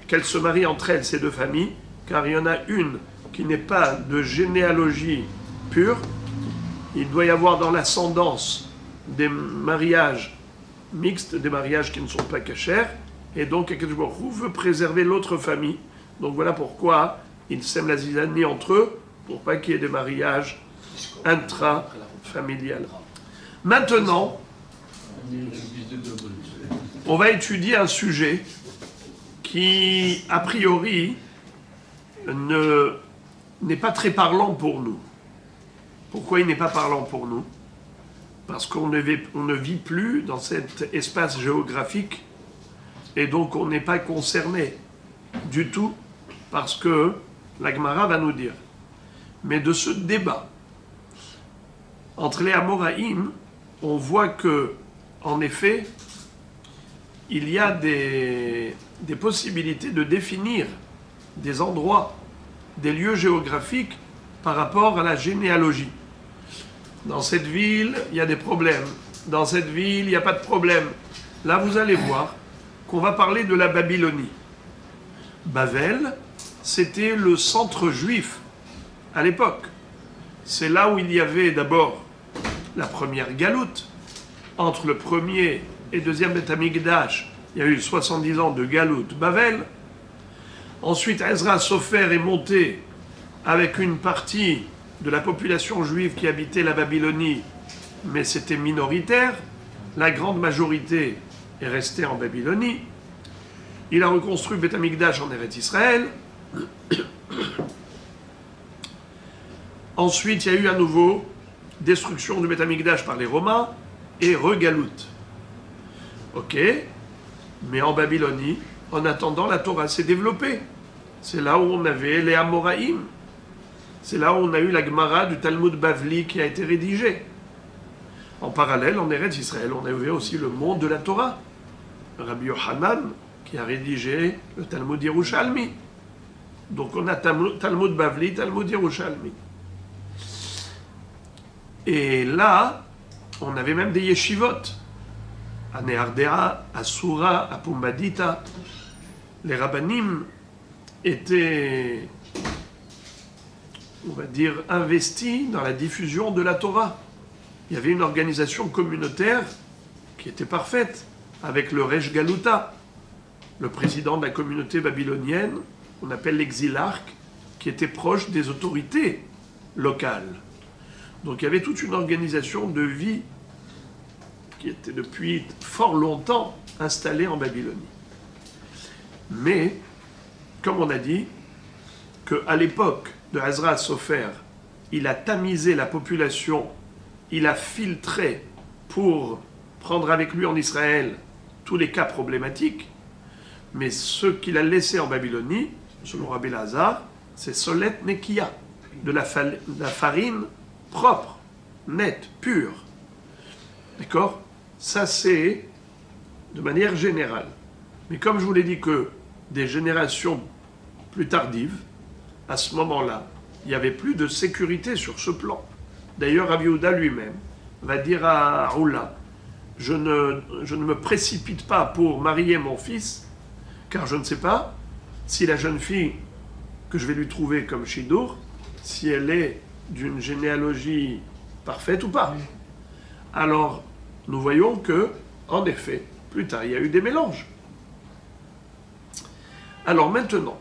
qu'elles se marient entre elles, ces deux familles, car il y en a une qui n'est pas de généalogie pure. Il doit y avoir dans l'ascendance des mariages mixtes, des mariages qui ne sont pas cachers, et donc Akadosh Baruch Hu veut préserver l'autre famille. Donc voilà pourquoi ils sèment la zizanie entre eux, pour pas qu'il y ait des mariages intra-familiales. Maintenant, on va étudier un sujet qui, a priori, n'est pas très parlant pour nous. Pourquoi il n'est pas parlant pour nous? Parce qu'on ne vit plus dans cet espace géographique et donc on n'est pas concerné du tout, parce que la Gemara va nous dire. Mais de ce débat entre les Amoraïm, on voit que, en effet, il y a des possibilités de définir des endroits, des lieux géographiques par rapport à la généalogie. Dans cette ville, il y a des problèmes. Dans cette ville, il n'y a pas de problème. Là, vous allez voir qu'on va parler de la Babylonie. Bavel, c'était le centre juif à l'époque. C'est là où il y avait d'abord la première galoute. Entre le premier et deuxième Beth Amikdash, il y a eu 70 ans de galoute Bavel. Ensuite, Ezra Sofer est monté avec une partie de la population juive qui habitait la Babylonie, mais c'était minoritaire. La grande majorité est restée en Babylonie. Il a reconstruit Beth Amikdash en Eretz Israël. Ensuite, il y a eu à nouveau destruction du Beth Amikdash par les Romains et regaloute. Ok, mais en Babylonie, en attendant, la Torah s'est développée. C'est là où on avait les Amoraïm. C'est là où on a eu la Gemara du Talmud Bavli qui a été rédigée. En parallèle, en Eretz Israël, on avait aussi le monde de la Torah. Rabbi Yochanan qui a rédigé le Talmud Yerushalmi. Donc on a Talmud Bavli, Talmud Yerushalmi. Et là, on avait même des yeshivot. À Nehardea, à Soura, à Pumbadita. Les rabbanim étaient, on va dire, investis dans la diffusion de la Torah. Il y avait une organisation communautaire qui était parfaite, avec le Resh Galuta, le président de la communauté babylonienne, qu'on appelle l'exilarque, qui était proche des autorités locales. Donc il y avait toute une organisation de vie qui était depuis fort longtemps installée en Babylonie. Mais, comme on a dit, qu'à l'époque de Ezra Sofer, il a tamisé la population, il a filtré pour prendre avec lui en Israël tous les cas problématiques, mais ce qu'il a laissé en Babylonie, selon Rabbi Lazare, c'est Solet Nekia, de la farine propre, nette, pure. D'accord? Ça, c'est de manière générale. Mais comme je vous l'ai dit que des générations plus tardives, à ce moment-là, il n'y avait plus de sécurité sur ce plan. D'ailleurs, Rabbi Yehuda lui-même va dire à Roula, je ne me précipite pas pour marier mon fils, car je ne sais pas si la jeune fille que je vais lui trouver comme Shidour, si elle est d'une généalogie parfaite ou pas. Alors, nous voyons que, en effet, plus tard, il y a eu des mélanges. Alors maintenant,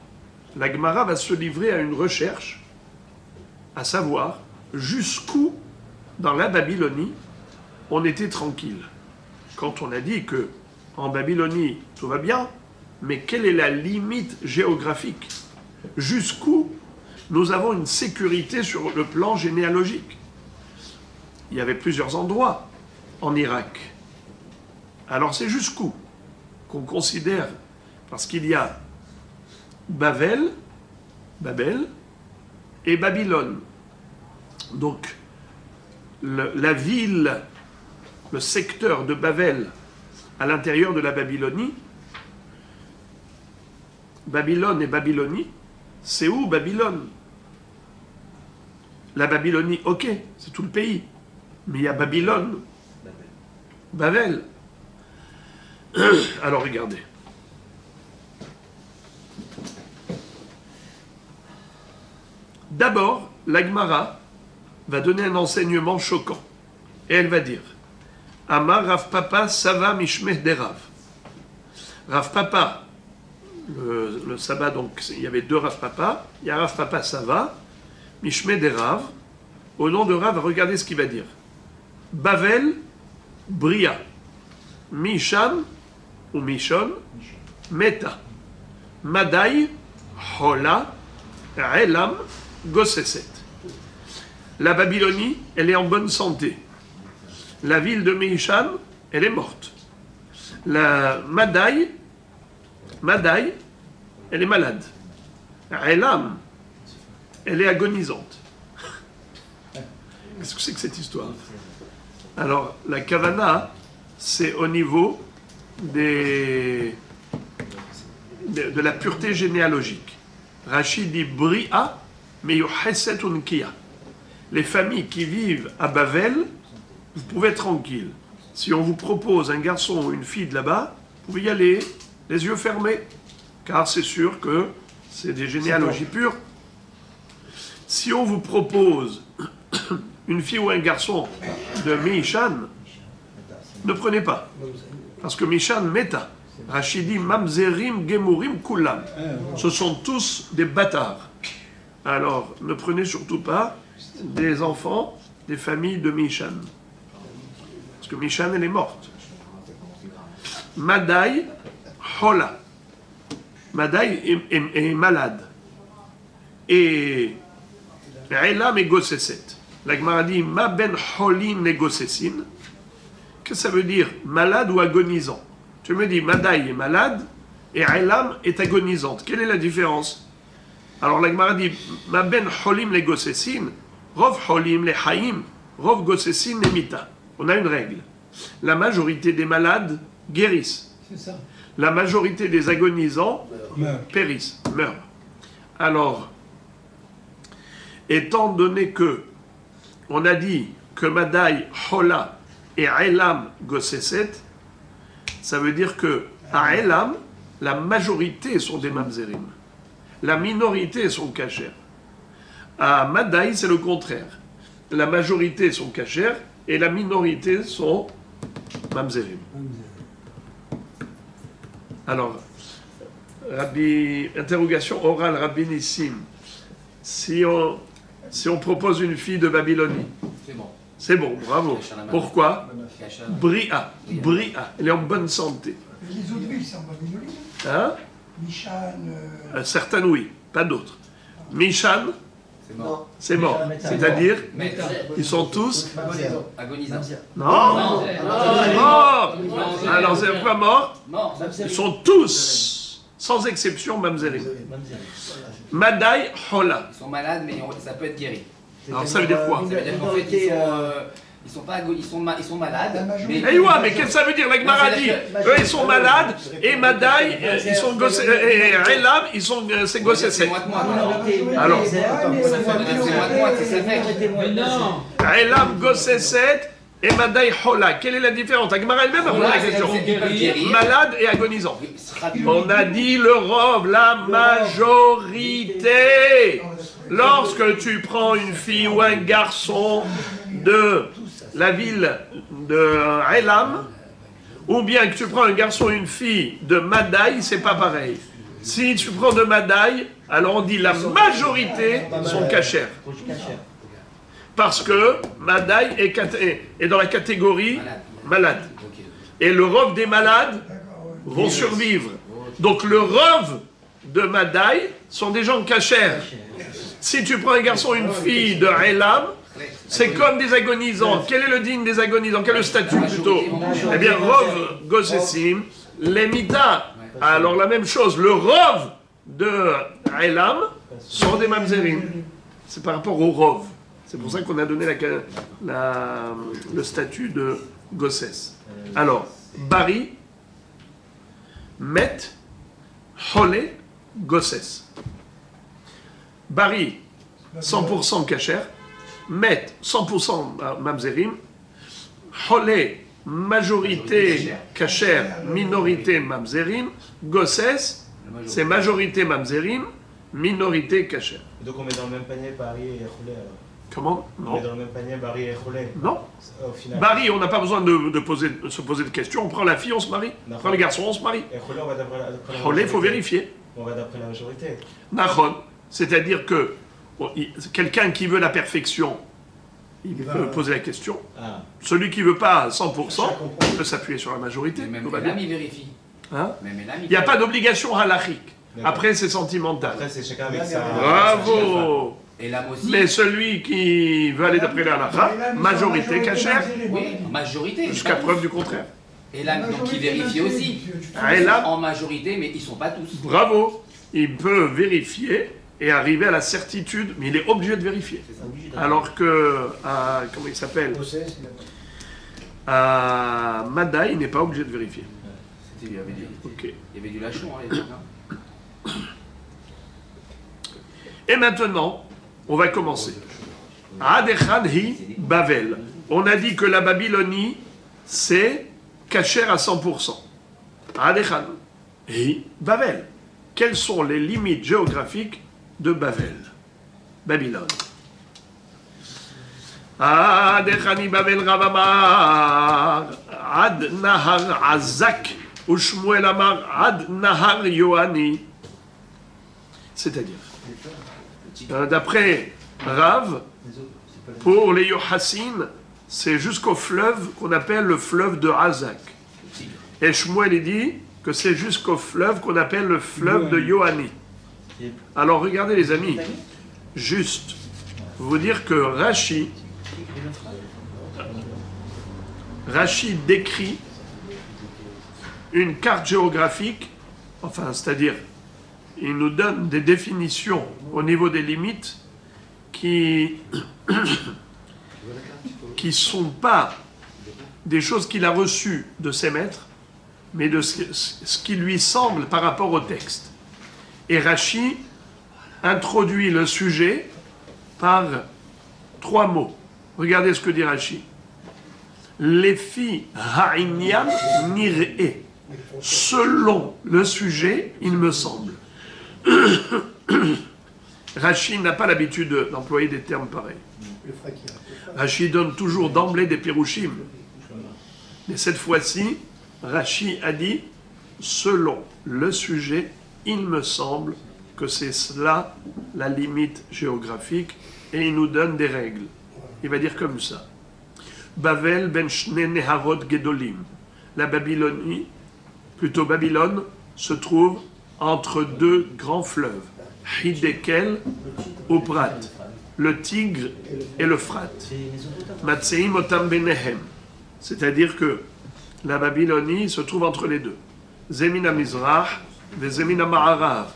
la Gemara va se livrer à une recherche, à savoir jusqu'où, dans la Babylonie, on était tranquille. Quand on a dit que en Babylonie, tout va bien, mais quelle est la limite géographique? Jusqu'où nous avons une sécurité sur le plan généalogique? Il y avait plusieurs endroits en Irak. Alors c'est jusqu'où qu'on considère, parce qu'il y a Babel et Babylone. Donc la ville, le secteur de Babel à l'intérieur de la Babylonie, Babylone et Babylonie, c'est où Babylone? La Babylonie, ok, c'est tout le pays. Mais il y a Babylone, Babel. Alors regardez. D'abord, la Gemara va donner un enseignement choquant. Et elle va dire Amar Rav Papa Sava Mishmeh Derav. Rav Papa, le sabbat, donc il y avait deux Rav Papa. Il y a Rav Papa Sava, Mishmeh Derav. Au nom de Rav, regardez ce qu'il va dire. Bavel, Bria. Mishan, ou Mishon, Meta. Madai, Hola, Elam, Gosseset. La Babylonie, elle est en bonne santé. La ville de Mishan, elle est morte. La Madai, elle est malade. Elam, elle est agonisante. Qu'est-ce que c'est que cette histoire? Alors, la kavana, c'est au niveau de la pureté généalogique. Rachid dit Bria, mais Yoheset Unkia. Les familles qui vivent à Bavel, vous pouvez être tranquille. Si on vous propose un garçon ou une fille de là-bas, vous pouvez y aller, les yeux fermés, car c'est sûr que c'est des généalogies pures. Si on vous propose une fille ou un garçon de Mishan, ne prenez pas. Parce que Mishan meta. Rachidi mamzerim gemurim kulam. Ce sont tous des bâtards. Alors, ne prenez surtout pas des enfants des familles de Mishan. Parce que Mishan, elle est morte. Madai hola. Madai est malade. Et Elam et Gosseset. La Gemara dit Ma ben holin et Gossessin. Que ça veut dire malade ou agonisant? Tu me dis Madai est malade et Elam est agonisante. Quelle est la différence? Alors la Gemara dit Ma ben holim les Gossessin. Rov holim les haïm. Rov Gossessin les mita. On a une règle. La majorité des malades guérissent. C'est ça. La majorité des agonisants périssent, meurent. Alors, étant donné que on a dit que Madai, Hola et Elam Gosseset, ça veut dire que à Elam, la majorité sont des mamzerim. La minorité sont cachères. À Madai, c'est le contraire. La majorité sont cachères et la minorité sont mamzerim. Alors, interrogation orale, Rabbi Nissim. Si on propose une fille de Babylonie, C'est bon. c'est bon, bravo. Pourquoi? Bria, elle est en bonne santé. Les autres villes, c'est en Babylonie. Hein? Mishan. Certaines oui, pas d'autres. Mishan, C'est mort. c'est mort. C'est-à-dire, Mais ils sont tous... agonisant. Non, mort. Alors, c'est pas mort. Mort. Ils sont tous, sans exception, mamzerim. Madai, Hola. Ils sont malades, mais ça peut être guéri. Alors, ça veut dire quoi? Ça veut dire qu'en fait, ils sont pas ils sont malades. Mais Eh ouais, mais qu'est-ce que ça veut dire? La Gemara dit, eux ils sont malades, et Madai, ils sont et Elam, ils sont c'est Gosseset. C'est moite-moite. Alors, C'est moite-moite, c'est sec. Mais non. Elam, Gosseset et Madai, Hola. Quelle est la différence? La Gemara elle-même a posé la question. Malade et agonisant. On a dit le rov, la majorité. Lorsque tu prends une fille ou un garçon de la ville de Elam, ou bien que tu prends un garçon ou une fille de Madai, c'est pas pareil. Si tu prends de Madai, alors on dit la majorité sont cachères. Parce que Madai est dans la catégorie malade. Et le rov des malades vont survivre. Donc le rov de Madai sont des gens cachères. Si tu prends un garçon ou une fille de Elam, c'est comme des agonisants. Quel est le digne des agonisants? Quel est le statut plutôt? Eh bien, Rov Gossessim, les Mita. Alors la même chose, le Rov de Elam sont des Mamzerim. C'est par rapport au Rov. C'est pour ça qu'on a donné le statut de Gossès. Alors, Bari, Met, Holé, Gossès. Bari, 100% cachère. Met, 100% mamzerim. Holé, majorité cachère, minorité mamzerim. Gossès, c'est majorité mamzerim, minorité cachère. Donc on met dans le même panier Bari et Choulé alors. Comment? On met Non. dans le même panier Bari et Choulé. Non. Au final. Bari, on n'a pas besoin de se poser de questions. On prend la fille, on se marie. On prend le garçon, on se marie. Et Choulé, on va d'après la Holé, il faut majorité. vérifier. On va d'après la majorité. Nachon, c'est-à-dire que quelqu'un qui veut la perfection, il peut poser la question. Ah. Celui qui ne veut pas à 100%, il peut s'appuyer sur la majorité. Même Tout va bien. Elam, il vérifie. Hein? Même Elam, Il n'y a pas d'obligation halachique. D'accord. Après, c'est sentimental. Après, c'est chacun avec sa. Bravo! Elam aussi. Mais celui qui veut aller d'après la halakha, majorité cachère, Oui, en majorité. jusqu'à preuve du contraire. Elam, donc il vérifie aussi. Ah, Elam, En majorité, mais ils sont pas tous. bravo! Il peut vérifier et arriver à la certitude, mais il est obligé de vérifier. Alors que, comment il s'appelle, à Madaï, il n'est pas obligé de vérifier. Il y avait du, Ok. il y avait du lachon, hein, les mecs, hein. Et maintenant, on va commencer. Adechan hi Bavel. On a dit que la Babylonie, c'est kasher à 100%. Adechan hi Bavel. Quelles sont les limites géographiques de Bavel, Babylone? Adechan hi Bavel Rav amar Ad Nahar Azak ou Shmuel amar Ad Nahar Yohani. C'est-à-dire, d'après Rav, pour les Yohassin, c'est jusqu'au fleuve qu'on appelle le fleuve de Azak. Et Shmuel il dit que c'est jusqu'au fleuve qu'on appelle le fleuve de Yohani. Alors regardez les amis, juste vous dire que Rashi décrit une carte géographique, enfin c'est-à-dire il nous donne des définitions au niveau des limites qui sont pas des choses qu'il a reçues de ses maîtres, mais de ce qui lui semble par rapport au texte. Et Rashi introduit le sujet par 3 mots. Regardez ce que dit Rashi. Lefi ha'inyan nir'e. Selon le sujet, il me semble. Rashi n'a pas l'habitude d'employer des termes pareils. Rashi donne toujours d'emblée des pirouchim. Mais cette fois-ci, Rashi a dit, selon le sujet, il me semble que c'est cela la limite géographique, et il nous donne des règles. Il va dire comme ça. Bavel ben shne neharot gedolim. La Babylonie, plutôt Babylone, se trouve entre 2 grands fleuves. Hidekel, Oprat, le Tigre et le Frat. Matseim otam benehem. C'est-à-dire que la Babylonie se trouve entre les deux. Zemina Mizrach et Zemina Ma'arav.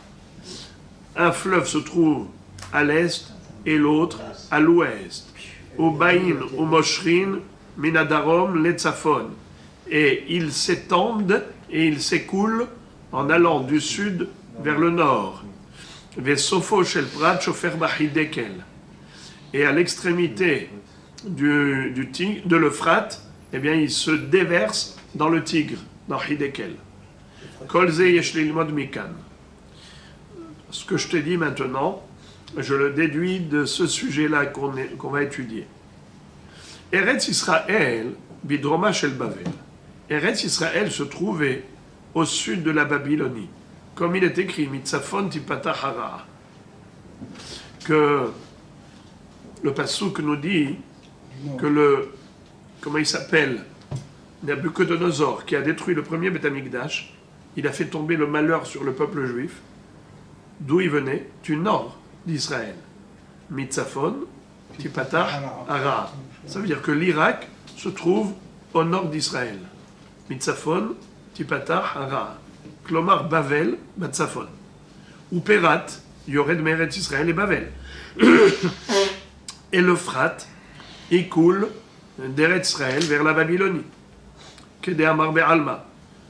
Un fleuve se trouve à l'est et l'autre à l'ouest. Ubain ou Moshrin, Minadarom, Letzafon. Et ils s'étendent et ils s'écoulent en allant du sud vers le nord. Vesofo shel prat shofer bahidekel. Et à l'extrémité du Tigre, de l'Euphrate, eh bien, il se déverse dans le Tigre, dans Hidekel. Kol ze yesh lilmod mikan. Ce que je te dis maintenant, je le déduis de ce sujet-là qu'on va étudier. Eretz Israël, bidroma shel Bavel. Eretz Israël se trouvait au sud de la Babylonie, comme il est écrit, Mitzafon tipata hara, que le passouk nous dit que comment il s'appelle, Nabucodonosor, qui a détruit le premier Beth Amikdash, il a fait tomber le malheur sur le peuple juif, d'où il venait, du nord d'Israël. Mitzafon tipata hara. Ça veut dire que l'Irak se trouve au nord d'Israël. Mitzafon tipata hara. Klomar Bavel, Batzafon. Ou Perat, Yored Meret Israël et Bavel. Et l'Euphrate, il coule d'Eretz Israël vers la Babylonie. Kede Amar Be'alma.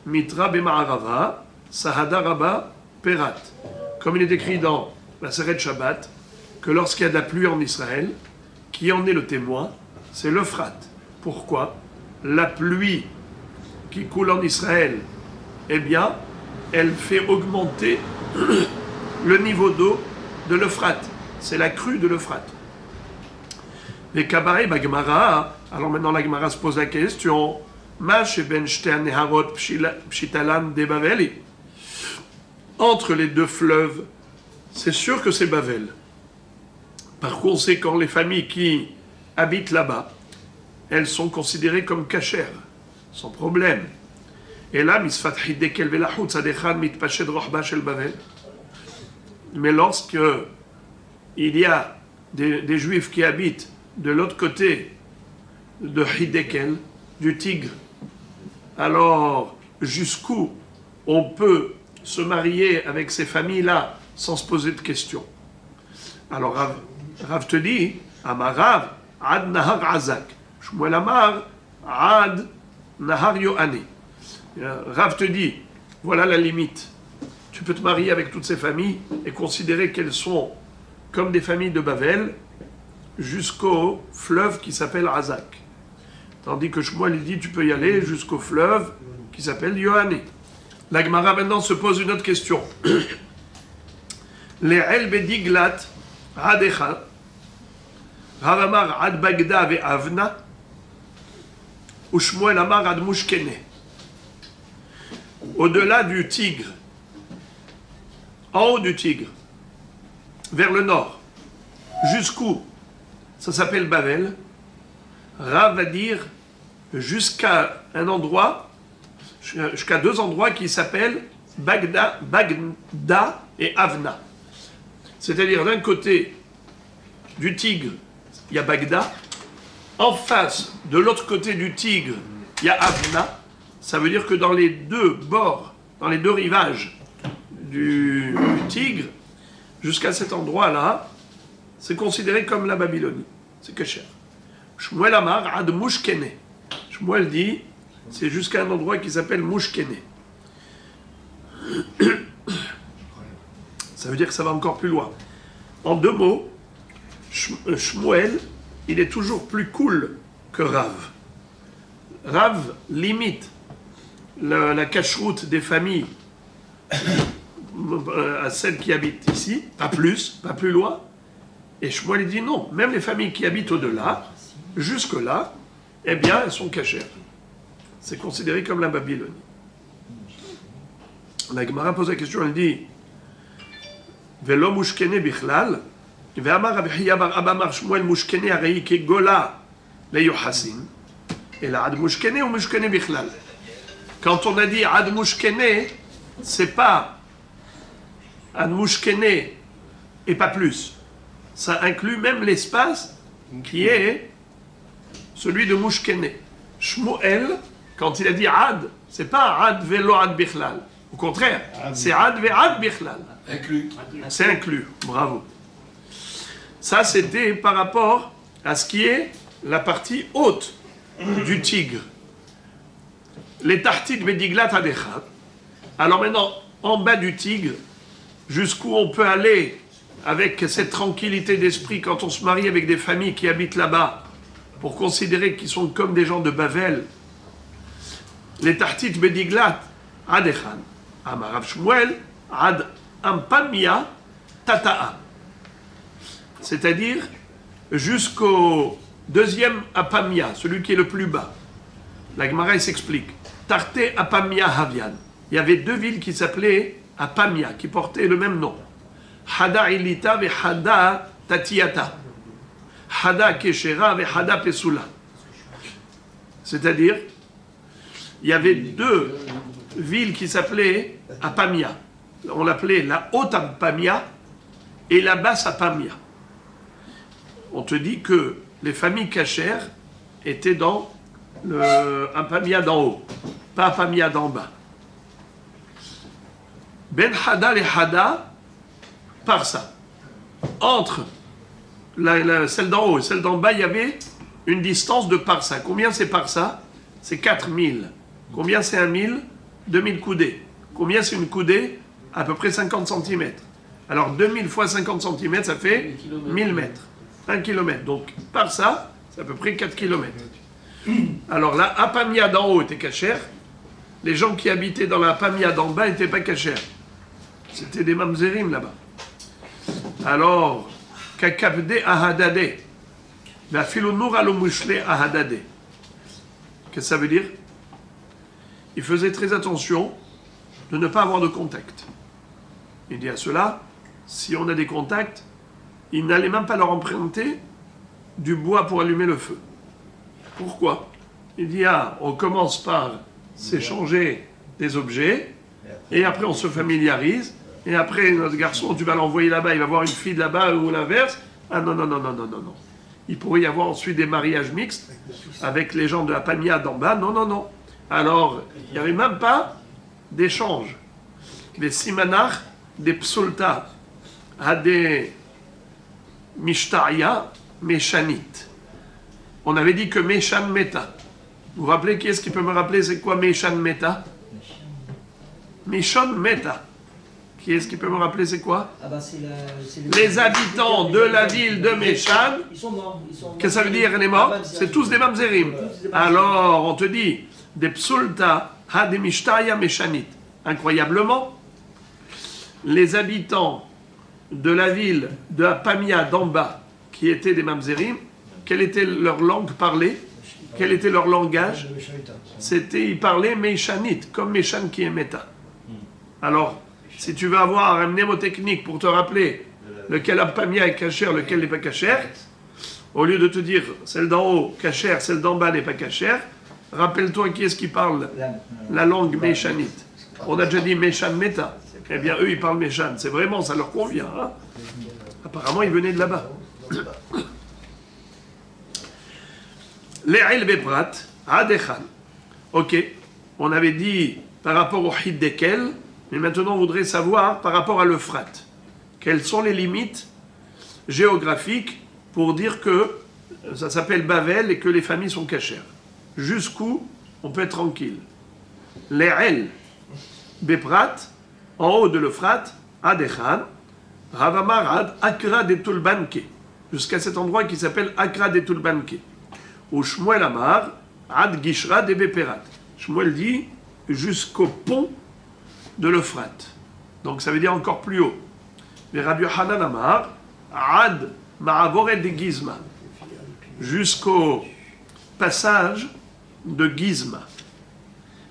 Mitra Be'ma'arava, Sahada Rabba Perat. Comme il est écrit dans la Seret Shabbat, que lorsqu'il y a de la pluie en Israël, qui en est le témoin, c'est l'Euphrate. Pourquoi? La pluie qui coule en Israël, eh bien, elle fait augmenter le niveau d'eau de l'Euphrate. C'est la crue de l'Euphrate. Les Kabaré Bagmara, alors maintenant la Gemara se pose la question, Mash ben Shter Neharot Pshitalan de Baveli. Entre les 2 fleuves, c'est sûr que c'est Bavel. Par conséquent, les familles qui habitent là-bas, elles sont considérées comme cachères, sans problème. Et là, mais lorsque il y a des juifs qui habitent de l'autre côté de Hidekel, du Tigre, alors jusqu'où on peut se marier avec ces familles-là sans se poser de questions? Alors Rav te dit, Amar Rav, Ad Nahar Azak. Shmuel Amar, Ad Nahar Yohane. Rav te dit, voilà la limite. Tu peux te marier avec toutes ces familles et considérer qu'elles sont comme des familles de Bavel jusqu'au fleuve qui s'appelle Azak. Tandis que Shmuel dit, tu peux y aller jusqu'au fleuve qui s'appelle Yohane. La Gemara maintenant se pose une autre question. Les El Bediglat, Adecha, Rav Amar Ad Bagda ve Avna, ou Shmuel Amar Ad Mushkene. Au-delà du Tigre, en haut du Tigre, vers le nord, jusqu'où ça s'appelle Bavel, Rav va dire jusqu'à un endroit, jusqu'à deux endroits qui s'appellent Bagda et Avna. C'est-à-dire d'un côté du Tigre, il y a Bagda, en face, de l'autre côté du Tigre, il y a Avna. Ça veut dire que dans les deux bords, dans les deux rivages du Tigre, jusqu'à cet endroit-là, c'est considéré comme la Babylonie. C'est Kesher. Shmuel Amar Ad Mushkene. Shmuel dit, c'est jusqu'à un endroit qui s'appelle Mushkene. Ça veut dire que ça va encore plus loin. En deux mots, Shmuel, il est toujours plus cool que Rav. Rav limite la cacheroute des familles à celles qui habitent ici, pas plus loin. Et Shmuel dit non, même les familles qui habitent au-delà, jusque-là, eh bien, elles sont cachères. C'est considéré comme la Babylonie. La Gemara pose la question, elle dit Velo mushkene bichlal, ve'amar Rabbi Chiya bar Abba mar Shmuel mushkene arei kegola leyohasin, et la ad mushkene ou mushkene bichlal. Quand on a dit ad mushkene, c'est pas ad mushkene et pas plus. Ça inclut même l'espace qui est celui de mushkene. Shmuel, quand il a dit ad, c'est pas ad velo ad bichlal. Au contraire, c'est ad ve ad bichlal. Inclus. C'est inclus, bravo. Ça, c'était par rapport à ce qui est la partie haute du Tigre. Les tartit bediglat adechat. Alors maintenant, en bas du Tigre, jusqu'où on peut aller avec cette tranquillité d'esprit quand on se marie avec des familles qui habitent là-bas, pour considérer qu'ils sont comme des gens de Bavel. Les tartit bediglat adechat. Amarav Shmuel ad ampamia tata'a. C'est-à-dire jusqu'au deuxième apamia, celui qui est le plus bas. La Gemara s'explique. Tarte apamia havian. Il y avait deux villes qui s'appelaient Apamia, qui portaient le même nom. Hada ilita ve Hada tatiata. Hada keshera ve Hada pesula. C'est-à-dire, il y avait deux villes qui s'appelaient Apamia. On l'appelait la haute Apamia et la basse Apamia. On te dit que les familles cachères étaient dans le Apamia d'en haut, pas Apamia d'en bas. Ben Hada et Hada, par ça. Entre celle d'en haut et celle d'en bas, il y avait une distance de parsa. Combien c'est parsa? C'est 4000. Combien c'est 1000? 2000 coudées. Combien c'est une coudée? À peu près 50 cm. Alors 2000 fois 50 cm, ça fait 1000 mètres. 1 km. Donc par ça, c'est à peu près 4 km. Alors la Apamia d'en haut était cachère. Les gens qui habitaient dans la Apamia d'en bas n'étaient pas cachères. C'était des mamzerim là-bas. Alors, Kakabde ahadade. La filonour alomushle ahadade. Qu'est-ce que ça veut dire? Il faisait très attention de ne pas avoir de contact. Il dit à cela, si on a des contacts, il n'allait même pas leur emprunter du bois pour allumer le feu. Pourquoi? Il dit, on commence par s'échanger des objets, et après on se familiarise, et après notre garçon, tu vas l'envoyer là-bas, il va voir une fille là-bas, ou l'inverse. Ah non. Il pourrait y avoir ensuite des mariages mixtes avec les gens de la Pamia d'en bas. Non. Alors, il n'y avait même pas d'échange. Les simanach, des psulta, à des Mishtaya, Meshanit. On avait dit que Meshan Meta. Vous vous rappelez, qui est-ce qui peut me rappeler c'est quoi Meshan Meta? Meshon Meta. Qui est-ce qui peut me rappeler c'est quoi? Ah bah Les habitants de la ville de Meshan. Ils sont morts. Qu'est-ce que ça veut dire les morts? C'est tous des mamzerim. Alors, on te dit, des psulta ha de mishtaya meshanit. Incroyablement, les habitants de la ville de Apamia d'en bas, qui étaient des mamzerim, quelle était leur langue parlée? Quel était leur langage? C'était, ils parlaient meshanit, comme meshan qui est meta. Alors, si tu veux avoir un mnémotechnique pour te rappeler lequel Apamia est cachère, lequel n'est pas cachère, au lieu de te dire celle d'en haut cachère, celle d'en bas n'est pas cachère, rappelle-toi qui est-ce qui parle la langue meshanit. On a déjà dit meshan meta. Eh bien, eux, ils parlent meshan. C'est vraiment, ça leur convient. Hein. Apparemment, ils venaient de là-bas. Le'il beprat, adechan. Ok, on avait dit par rapport au Hiddekel, mais maintenant on voudrait savoir par rapport à l'Euphrate. Quelles sont les limites géographiques pour dire que ça s'appelle Bavel et que les familles sont cachères? Jusqu'où on peut être tranquille? Le'il beprat, en haut de l'Euphrate, adechan, Ravamarad, Akra de Tulbanke, jusqu'à cet endroit qui s'appelle Akra de Tulbanke. Ou Shmuel Amar, Ad Gishra de Beperat. Shmuel dit jusqu'au pont de l'Euphrate. Donc ça veut dire encore plus haut. Mais Rabbi Yochanan Amar, Ad Ma'avoret de Gizma. Jusqu'au passage de Gizma.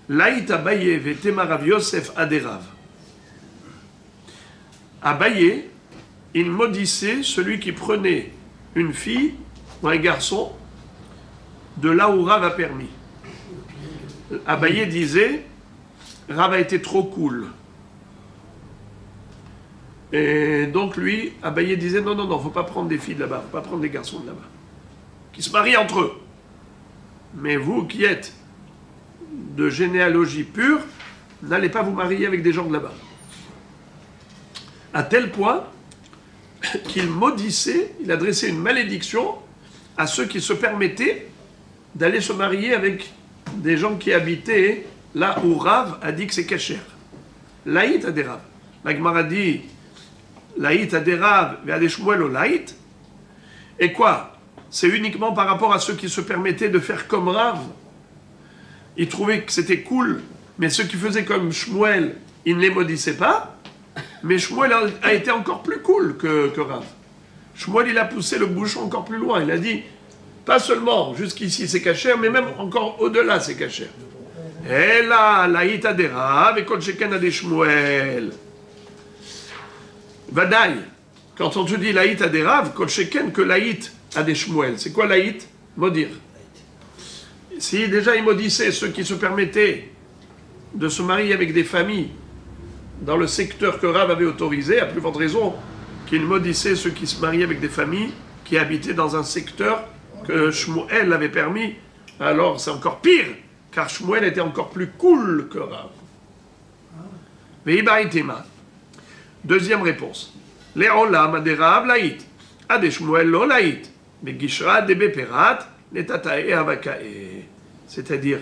Laït Abaye Vetema Rav Yosef Aderav. Abaye, il maudissait celui qui prenait une fille ou un garçon de là où Rav a permis. Abaye disait, Rav a été trop cool. Et donc lui, Abaye disait, non, non, non, faut pas prendre des filles de là-bas, faut pas prendre des garçons de là-bas, qui se marient entre eux. Mais vous qui êtes de généalogie pure, n'allez pas vous marier avec des gens de là-bas. À tel point qu'il maudissait, il adressait une malédiction à ceux qui se permettaient d'aller se marier avec des gens qui habitaient là où Rav a dit que c'est cachère. Laït adérav. La Gemara dit Laït adérav ve'ale Shmuel o laït. Et quoi? C'est uniquement par rapport à ceux qui se permettaient de faire comme Rav. Ils trouvaient que c'était cool, mais ceux qui faisaient comme Shmuel, ils ne les maudissaient pas. Mais Shmuel a été encore plus cool que Rav. Shmuel, il a poussé le bouchon encore plus loin. Il a dit, pas seulement jusqu'ici c'est cachère, mais même encore au-delà c'est cachère. Et là, laït a des Rav et kol sheken a des Shmuel. Vadaï, quand on te dit laït a des Rav, kol sheken que laït a des Shmuel. C'est quoi laït? Maudir. Si déjà il maudissait ceux qui se permettaient de se marier avec des familles dans le secteur que Rav avait autorisé, à plus forte raison qu'il maudissait ceux qui se mariaient avec des familles qui habitaient dans un secteur que Shmuel avait permis, alors c'est encore pire, car Shmuel était encore plus cool que Rav. Ve'ibaïtema. Deuxième réponse. Le'olam ade Rav laït, ade Shmuel lo laït, mais Gishra de Beperat, netatae avakae. C'est-à-dire,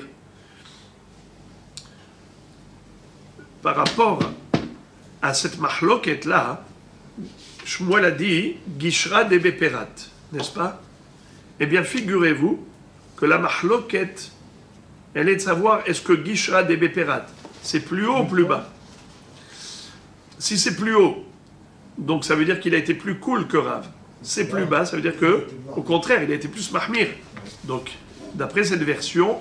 par rapport à cette mahloket-là, Shmuel a dit Gishra de Beperat, n'est-ce pas? Eh bien, figurez-vous que la mahloket, elle est de savoir est-ce que Gishra de Beperat, c'est plus haut ou plus bas? Si c'est plus haut, donc ça veut dire qu'il a été plus cool que Rav. C'est plus bas, ça veut dire que, au contraire, il a été plus mahmir. Donc, d'après cette version,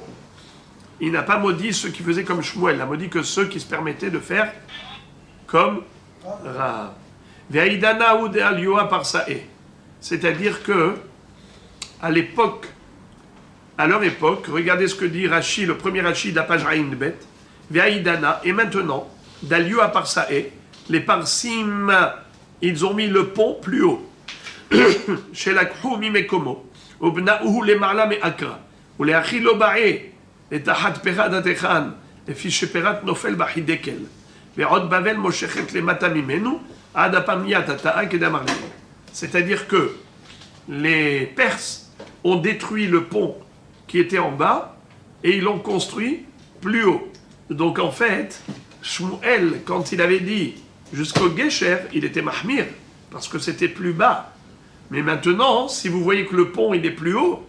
il n'a pas maudit ceux qui faisaient comme Shmuel, il a maudit que ceux qui se permettaient de faire comme Rav. Ve'aïdana ou de alioa par sae. C'est-à-dire que, à l'époque, à leur époque, regardez ce que dit Rashi, le premier Rashi de la page Aïn Bet, Ve'aïdana, et maintenant, d'alioa par sae, les parsim, ils ont mis le pont plus haut. Chez la Khou Mimekomo, Obnaouhu le Marla me Akra, ou les Achilo Bae, les Tahat Perad Atechan, les Fiche Perat Nofel Bahidekel, les Rod Bavel Moshechet le Matamimenu, Adapamia Tata'a Kedamarli. C'est-à-dire que les Perses ont détruit le pont qui était en bas et ils l'ont construit plus haut. Donc en fait, Shmuel, quand il avait dit jusqu'au Gesher, il était mahmir, parce que c'était plus bas. Mais maintenant, si vous voyez que le pont il est plus haut,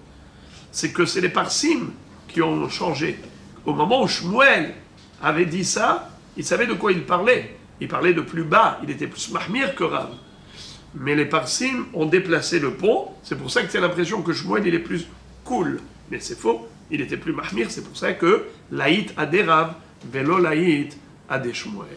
c'est que c'est les Parsim qui ont changé. Au moment où Shmuel avait dit ça, il savait de quoi il parlait. Il parlait de plus bas, il était plus mahmir que Rav. Mais les Parsim ont déplacé le pont, c'est pour ça que tu as l'impression que Shmuel il est plus cool. Mais c'est faux, il était plus mahmir, c'est pour ça que Laït a des Rav, Velo Laït a des Shmuel.